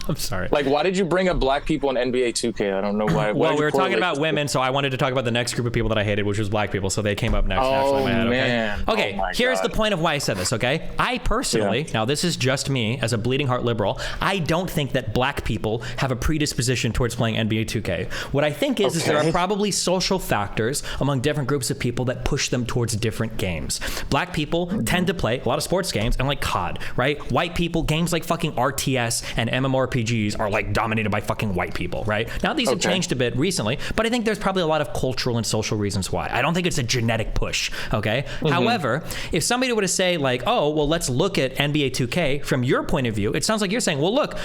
I'm sorry. Like, why did you bring up black people in NBA 2K? I don't know why. Well, we were talking about women, so I wanted to talk about the next group of people that I hated, which was black people. So they came up next. Oh, man. Okay, here's the point of why I said this, okay? I personally, now this is just me as a bleeding heart liberal, I don't think that black people have a predisposition towards playing NBA 2K. What I think is there are probably social factors among different groups of people that push them towards different games. Black people tend to play a lot of sports games and like COD, right? White people, games like fucking RTS and MMORPGs are like dominated by fucking white people, right? Now these have changed a bit recently, but I think there's probably a lot of cultural and social reasons why. I don't think it's a genetic push, okay? However, if somebody were to say like, oh, well, let's look at NBA 2K from your point of view, it sounds like you're saying, well, look,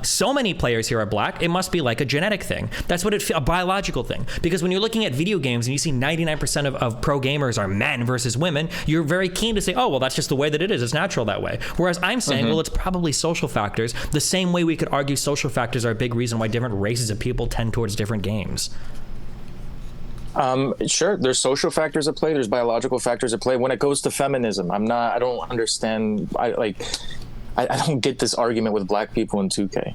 so many players here are black, it must be like a genetic thing. That's what a biological thing. Because when you're looking at video games and you see 99% of pro gamers are men versus women, you're very keen to say, oh, well, that's just the way that it is. It's natural that way. Whereas I'm saying, well, it's probably social factors, the same way we could argue social factors are a big reason why different races of people tend towards different games. Sure, there's social factors at play, there's biological factors at play. When it goes to feminism, I don't understand. I don't get this argument with black people in 2K.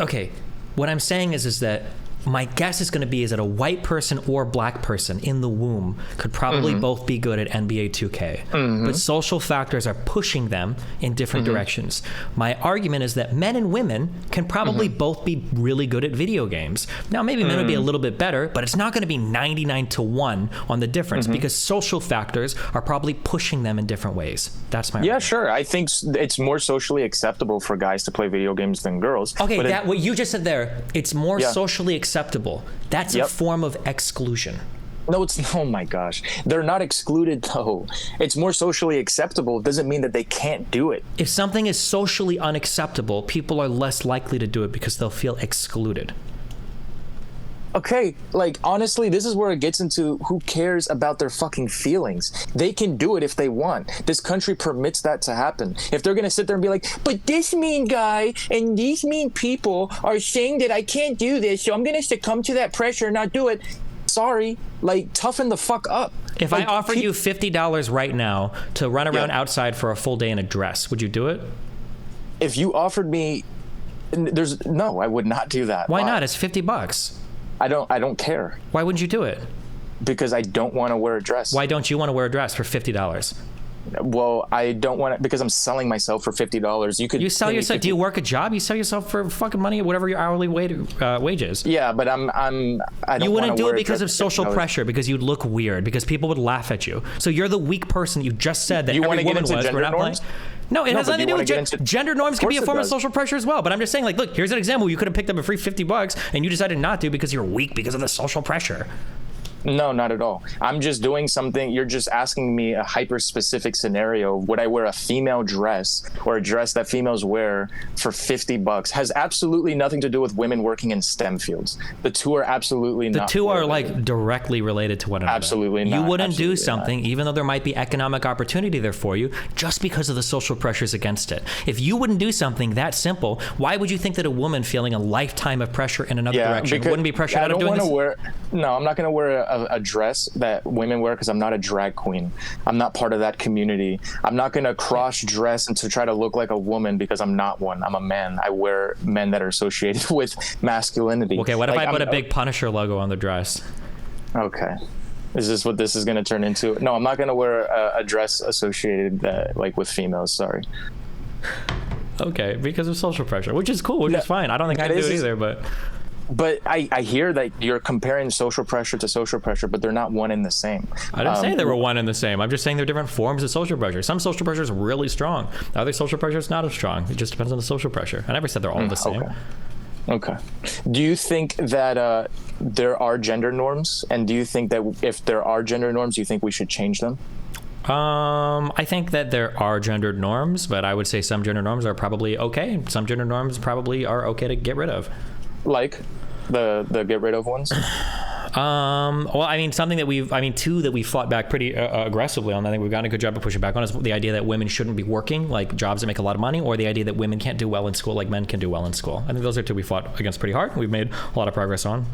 Okay, what I'm saying is that my guess is going to be is that a white person or black person in the womb could probably both be good at NBA 2K, but social factors are pushing them in different directions. My argument is that men and women can probably both be really good at video games. Now, maybe men would be a little bit better, but it's not going to be 99-1 on the difference because social factors are probably pushing them in different ways. That's my argument. Sure. I think it's more socially acceptable for guys to play video games than girls. Okay, what you just said there, it's more socially acceptable. That's a form of exclusion. No, it's, oh my gosh. They're not excluded though. It's more socially acceptable. It doesn't mean that they can't do it. If something is socially unacceptable, people are less likely to do it because they'll feel excluded. Okay, like, honestly, this is where it gets into who cares about their fucking feelings. They can do it if they want. This country permits that to happen. If they're gonna sit there and be like, but this mean guy and these mean people are saying that I can't do this, so I'm gonna succumb to that pressure and not do it. Sorry, like, toughen the fuck up. If I offer you $50 right now to run around outside for a full day in a dress, would you do it? If you offered me, no, I would not do that. Why not? It's $50. I don't care. Why wouldn't you do it? Because I don't want to wear a dress. Why don't you want to wear a dress for $50? Well, I don't want it because I'm selling myself for $50. You sell yourself. Do you work a job? You sell yourself for fucking money, whatever your hourly wage is. Yeah, but I don't. You wouldn't do it because of social pressure, because you'd look weird, because people would laugh at you. So you're the weak person. You just said that every woman was. We're not playing. No, it has nothing to do with gender norms. Can be a form of social pressure as well. But I'm just saying, like, look, here's an example. You could have picked up a free $50 and you decided not to because you're weak because of the social pressure. No, not at all. I'm just doing something. You're just asking me a hyper-specific scenario. Would I wear a female dress or a dress that females wear for $50? Has absolutely nothing to do with women working in STEM fields. The two are absolutely not. The two are like directly related to one another. Absolutely not. You wouldn't do something, even though there might be economic opportunity there for you, just because of the social pressures against it. If you wouldn't do something that simple, why would you think that a woman feeling a lifetime of pressure in another direction wouldn't be pressured out of doing this? No, I'm not going to wear a dress that women wear because I'm not a drag queen. I'm not part of that community. I'm not going to cross dress and to try to look like a woman because I'm not one. I'm a man. I wear men that are associated with masculinity. Okay, what if I put a big Punisher logo on the dress? Okay. Is this what this is going to turn into? No, I'm not going to wear a dress associated like with females. Sorry. Okay, because of social pressure, which is cool, which is fine. I don't think I'd do it either, but... But I hear that you're comparing social pressure to social pressure, but they're not one and the same. I didn't say they were one and the same. I'm just saying they're different forms of social pressure. Some social pressure is really strong. Other social pressure is not as strong. It just depends on the social pressure. I never said they're all the same. Okay. Do you think that there are gender norms? And do you think that if there are gender norms, do you think we should change them? I think that there are gendered norms, but I would say some gender norms are probably okay. Some gender norms probably are okay to get rid of. Like the get rid of ones? Well, I mean, two that we fought back pretty aggressively on. I think we've done a good job of pushing back on is the idea that women shouldn't be working, like jobs that make a lot of money, or the idea that women can't do well in school like men can do well in school. I think those are two we fought against pretty hard. We've made a lot of progress on.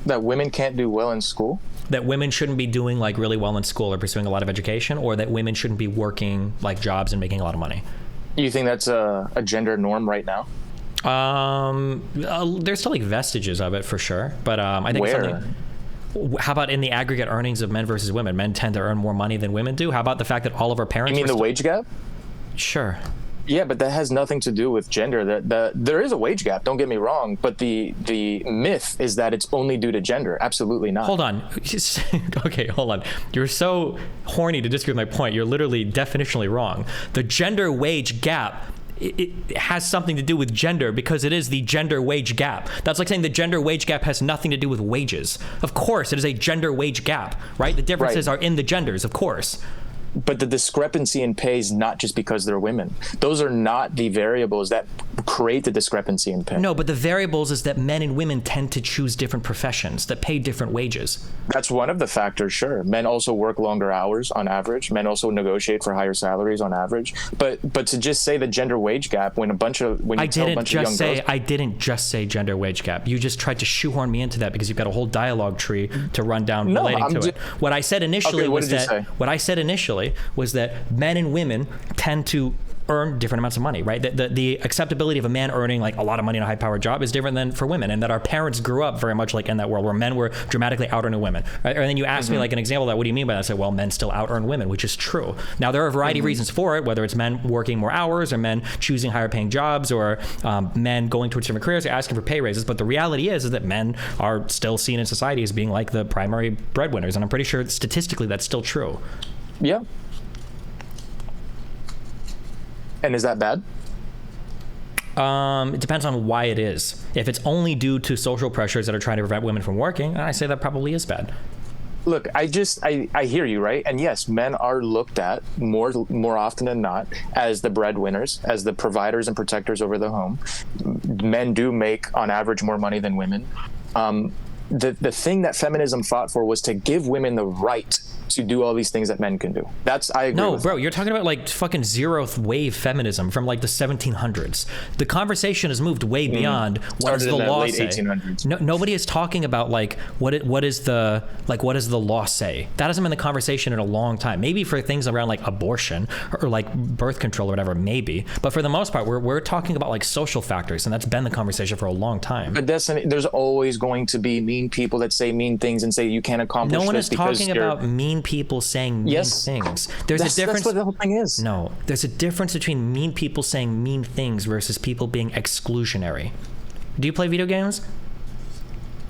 That women can't do well in school? That women shouldn't be doing like really well in school or pursuing a lot of education, or that women shouldn't be working like jobs and making a lot of money. You think that's a gender norm right now? There's still like vestiges of it for sure, but I think how about in the aggregate earnings of men versus women? Men tend to earn more money than women do. How about the fact that all of our parents? You mean the wage gap? Sure. Yeah, but that has nothing to do with gender. There is a wage gap, don't get me wrong, but the myth is that it's only due to gender. Absolutely not. Hold on. Okay, hold on. You're so horny to disagree with my point. You're literally definitionally wrong. The gender wage gap, it has something to do with gender because it is the gender wage gap. That's like saying the gender wage gap has nothing to do with wages. Of course, it is a gender wage gap, right? The differences are in the genders, of course. but the discrepancy in pay is not just because they're women. Those are not the variables that create the discrepancy in pay. No, but the variables is that men and women tend to choose different professions that pay different wages. That's one of the factors, sure. Men also work longer hours on average. Men also negotiate for higher salaries on average. But to just say the gender wage gap when I didn't just say gender wage gap. You just tried to shoehorn me into that because you've got a whole dialogue tree to run down relating to it. What I said initially was that men and women tend to earn different amounts of money, right? The acceptability of a man earning like a lot of money in a high-powered job is different than for women, and that our parents grew up very much like in that world where men were dramatically out-earning women, right? And then you ask me like an example of that, what do you mean by that? I say, well, men still out-earn women, which is true. Now, there are a variety of reasons for it, whether it's men working more hours or men choosing higher-paying jobs or men going towards different careers or asking for pay raises, but the reality is that men are still seen in society as being like the primary breadwinners, and I'm pretty sure statistically that's still true. Yeah. And is that bad? It depends on why it is. If it's only due to social pressures that are trying to prevent women from working, I say that probably is bad. Look, I hear you, right? And yes, men are looked at more often than not as the breadwinners, as the providers and protectors over the home. Men do make, on average, more money than women. The thing that feminism fought for was to give women the right to do all these things that men can do. I agree. No, bro, you're talking about like fucking zeroth wave feminism from like the 1700s. The conversation has moved way beyond what does the law say. 1800s. No, nobody is talking about like what does the law say. That hasn't been the conversation in a long time. Maybe for things around like abortion or like birth control or whatever, maybe. But for the most part, we're talking about like social factors, and that's been the conversation for a long time. But there's always going to be mean people that say mean things and say you can't accomplish. No one is talking about mean people saying mean things. There's a difference. That's what the whole thing is. No, there's a difference between mean people saying mean things versus people being exclusionary. Do you play video games?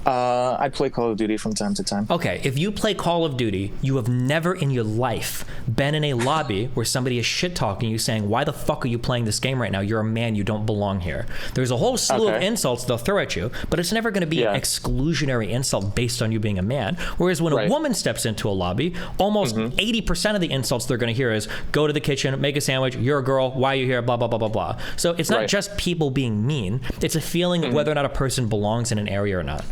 I play Call of Duty from time to time. Okay, if you play Call of Duty, you have never in your life been in a lobby where somebody is shit-talking you saying, why the fuck are you playing this game right now? You're a man, you don't belong here. There's a whole slew of insults they'll throw at you, but it's never going to be an exclusionary insult based on you being a man. Whereas when a woman steps into a lobby, almost 80% of the insults they're going to hear is, go to the kitchen, make a sandwich, you're a girl, why are you here, blah, blah, blah, blah, blah. So it's not just people being mean, it's a feeling of whether or not a person belongs in an area or not.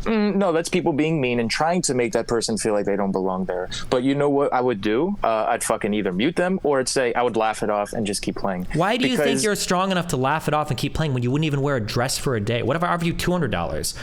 No, that's people being mean and trying to make that person feel like they don't belong there. But you know what I would do? I'd fucking either mute them or I would laugh it off and just keep playing. Why do you think you're strong enough to laugh it off and keep playing when you wouldn't even wear a dress for a day? What if I offer you $200?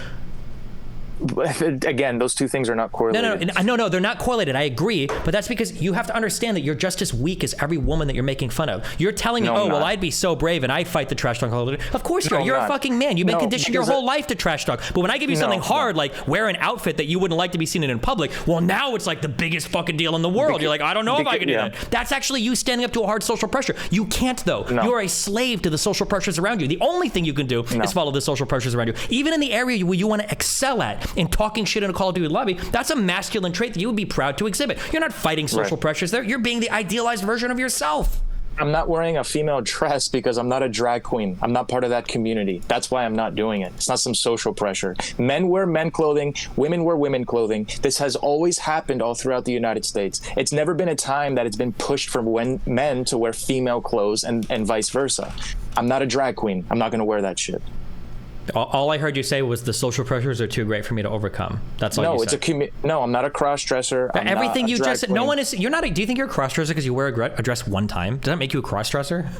Again, those two things are not correlated. No, they're not correlated. I agree, but that's because you have to understand that you're just as weak as every woman that you're making fun of. You're telling me, well, I'd be so brave and I fight the trash talk. Of course you are. You're a fucking man. You've been conditioned your whole life to trash talk. But when I give you something hard, like wear an outfit that you wouldn't like to be seen in public, well, now it's like the biggest fucking deal in the world. You're like, I don't know if I can do that. That's actually you standing up to a hard social pressure. You can't, though. You're a slave to the social pressures around you. The only thing you can do is follow the social pressures around you. Even in the area where you want to excel at in talking shit in a Call of Duty lobby, that's a masculine trait that you would be proud to exhibit. You're not fighting social pressures there. You're being the idealized version of yourself. I'm not wearing a female dress because I'm not a drag queen. I'm not part of that community. That's why I'm not doing it. It's not some social pressure. Men wear men clothing. Women wear women clothing. This has always happened all throughout the United States. It's never been a time that it's been pushed for men to wear female clothes and vice versa. I'm not a drag queen. I'm not going to wear that shit. All I heard you say was the social pressures are too great for me to overcome. That's all you said. No, I'm not a cross-dresser. Everything you just said, no one is. You're not. Do you think you're a cross-dresser because you wear a dress one time? Does that make you a cross-dresser?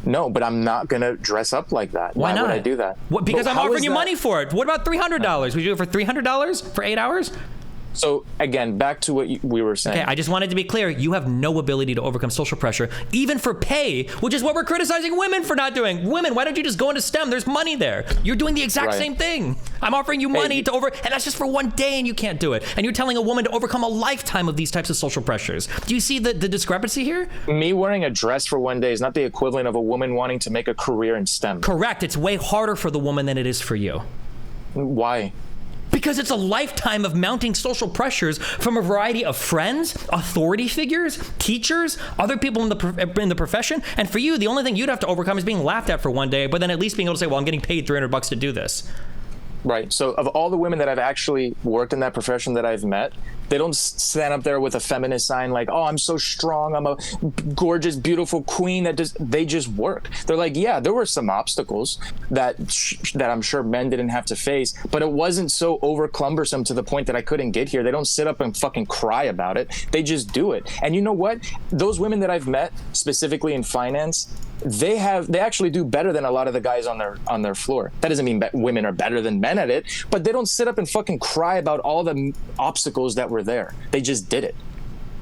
No, but I'm not going to dress up like that. Why not? Would I do that? Because I'm offering you money for it. What about $300? Would you do it for $300 for 8 hours? So again, back to what we were saying. Okay, I just wanted to be clear. You have no ability to overcome social pressure, even for pay, which is what we're criticizing women for not doing. Women, why don't you just go into STEM? There's money there. You're doing the exact same thing. I'm offering you money and that's just for one day and you can't do it. And you're telling a woman to overcome a lifetime of these types of social pressures. Do you see the discrepancy here? Me wearing a dress for one day is not the equivalent of a woman wanting to make a career in STEM. Correct. It's way harder for the woman than it is for you. Why? Because it's a lifetime of mounting social pressures from a variety of friends, authority figures, teachers, other people in the profession. And for you, the only thing you'd have to overcome is being laughed at for one day, but then at least being able to say, well, I'm getting paid $300 to do this. Right. So of all the women that I've actually worked in that profession that I've met, they don't stand up there with a feminist sign like, oh, I'm so strong, I'm a gorgeous, beautiful queen. They just work. They're like, yeah, there were some obstacles that I'm sure men didn't have to face, but it wasn't so over cumbersome to the point that I couldn't get here. They don't sit up and fucking cry about it. They just do it. And you know what? Those women that I've met, specifically in finance, they actually do better than a lot of the guys on their floor. That doesn't mean women are better than men at it, but they don't sit up and fucking cry about all the obstacles that were there. They just did it.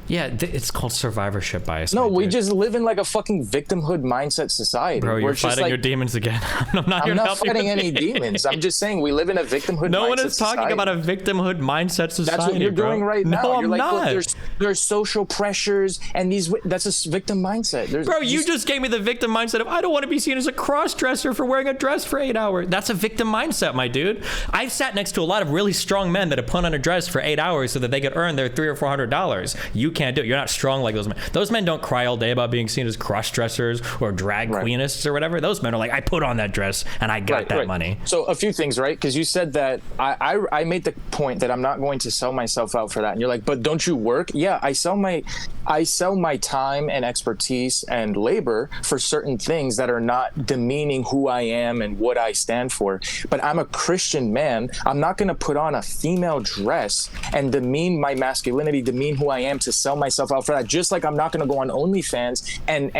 Yeah, it's called survivorship bias. No, we just live in like a fucking victimhood mindset society. Bro, you're fighting your demons again. I'm not fighting any demons. I'm just saying we live in a victimhood mindset No one is talking about a victimhood mindset society. That's what you're doing right now. No, you're I'm like, not. Look, there's social pressures and that's a victim mindset. Bro, you just gave me the victim mindset of I don't want to be seen as a cross-dresser for wearing a dress for 8 hours. That's a victim mindset, my dude. I've sat next to a lot of really strong men that have put on a dress for 8 hours so that they could earn their $300 or $400. You can't do it. You're not strong like those men. Those men don't cry all day about being seen as cross-dressers or drag queenists or whatever. Those men are like, I put on that dress and I got that money. So a few things, right? Because you said that I made the point that I'm not going to sell myself out for that. And you're like, but don't you work? Yeah, I sell my time and expertise and labor for certain things that are not demeaning who I am and what I stand for. But I'm a Christian man. I'm not going to put on a female dress and demean my masculinity, demean who I am to sell myself out for that. Just like I'm not going to go on OnlyFans and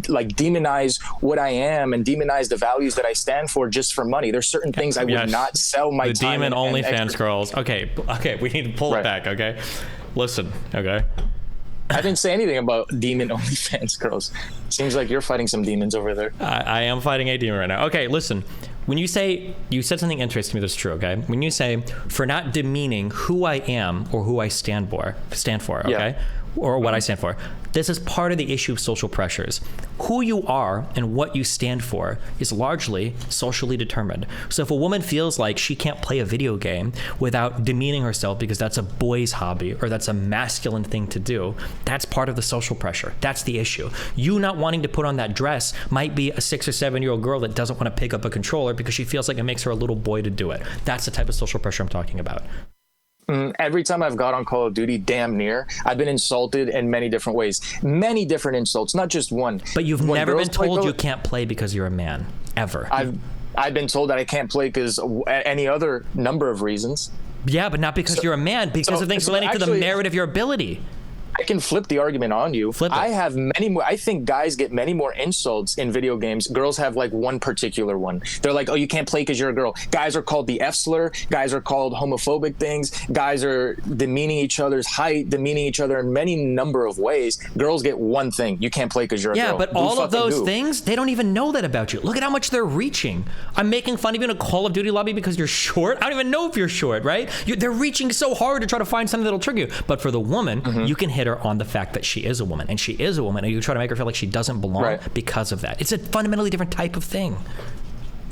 like demonize what I am and demonize the values that I stand for just for money. There's certain things I would not sell my time. The demon OnlyFans girls. Okay, we need to pull it back. Okay, listen. Okay. I didn't say anything about demon OnlyFans girls. Seems like you're fighting some demons over there. I am fighting a demon right now. Okay, listen. When you say, you said something interesting to me that's true, okay? When you say, for not demeaning who I am or who I stand for, okay? Yeah. Or what I stand for. This is part of the issue of social pressures. Who you are and what you stand for is largely socially determined. So if a woman feels like she can't play a video game without demeaning herself because that's a boy's hobby or that's a masculine thing to do, that's part of the social pressure. That's the issue. You not wanting to put on that dress might be a 6 or 7-year-old girl that doesn't want to pick up a controller because she feels like it makes her a little boy to do it. That's the type of social pressure I'm talking about. Every time I've got on Call of Duty, damn near, I've been insulted in many different ways. Many different insults, not just one. But you've never been told you can't play because you're a man, ever. I've been told that I can't play because any other number of reasons. Yeah, but not because you're a man, because of things relating to the merit of your ability. I can flip the argument on you. Flip it. I have many more. I think guys get many more insults in video games. Girls have like one particular one. They're like, oh, you can't play because you're a girl. Guys are called the F slur. Guys are called homophobic things. Guys are demeaning each other's height, demeaning each other in many number of ways. Girls get one thing. You can't play because you're a girl. Yeah, but all of those things, they don't even know that about you. Look at how much they're reaching. I'm making fun of you in a Call of Duty lobby because you're short. I don't even know if you're short, right? They're reaching so hard to try to find something that'll trigger you. But for the woman, you can hit her on the fact that she is a woman, and she is a woman, and you try to make her feel like she doesn't belong because of that. It's a fundamentally different type of thing.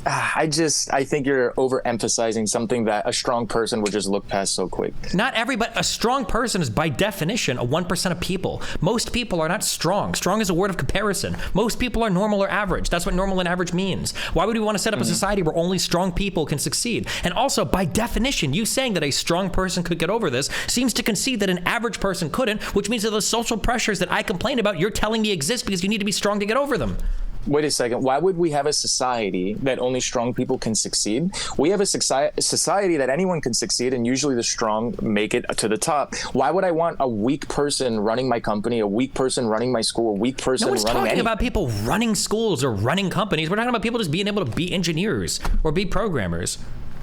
I think you're overemphasizing something that a strong person would just look past so quick. Not everybody. A strong person is by definition a 1% of people. Most people are not strong. Strong is a word of comparison. Most people are normal or average. That's what normal and average means. Why would we want to set up a society where only strong people can succeed? And also, by definition, you saying that a strong person could get over this seems to concede that an average person couldn't, which means that the social pressures that I complain about, you're telling me exist because you need to be strong to get over them. Wait a second. Why would we have a society that only strong people can succeed? We have a society that anyone can succeed, and usually the strong make it to the top. Why would I want a weak person running my company, a weak person running my school, a weak person running anything? No one's talking about people running schools or running companies. We're talking about people just being able to be engineers or be programmers.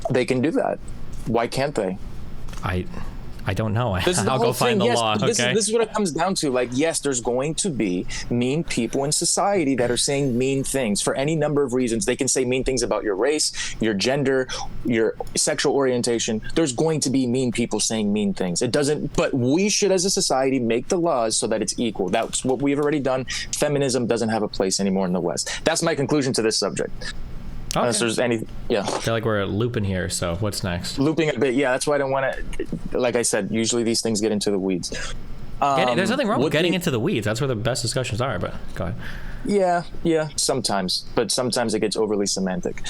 They can do that. Why can't they? I don't know. I'll go find the law. This is what it comes down to. Like, yes, there's going to be mean people in society that are saying mean things for any number of reasons. They can say mean things about your race, your gender, your sexual orientation. There's going to be mean people saying mean things. It doesn't, but we should, as a society, make the laws so that it's equal. That's what we've already done. Feminism doesn't have a place anymore in the West. That's my conclusion to this subject. Okay. Unless there's any, I feel like we're looping here, so what's next? Looping a bit, yeah. That's why I don't want to, like I said, usually these things get into the weeds. There's nothing wrong with getting into the weeds. That's where the best discussions are, but go ahead. Yeah, sometimes. But sometimes it gets overly semantic.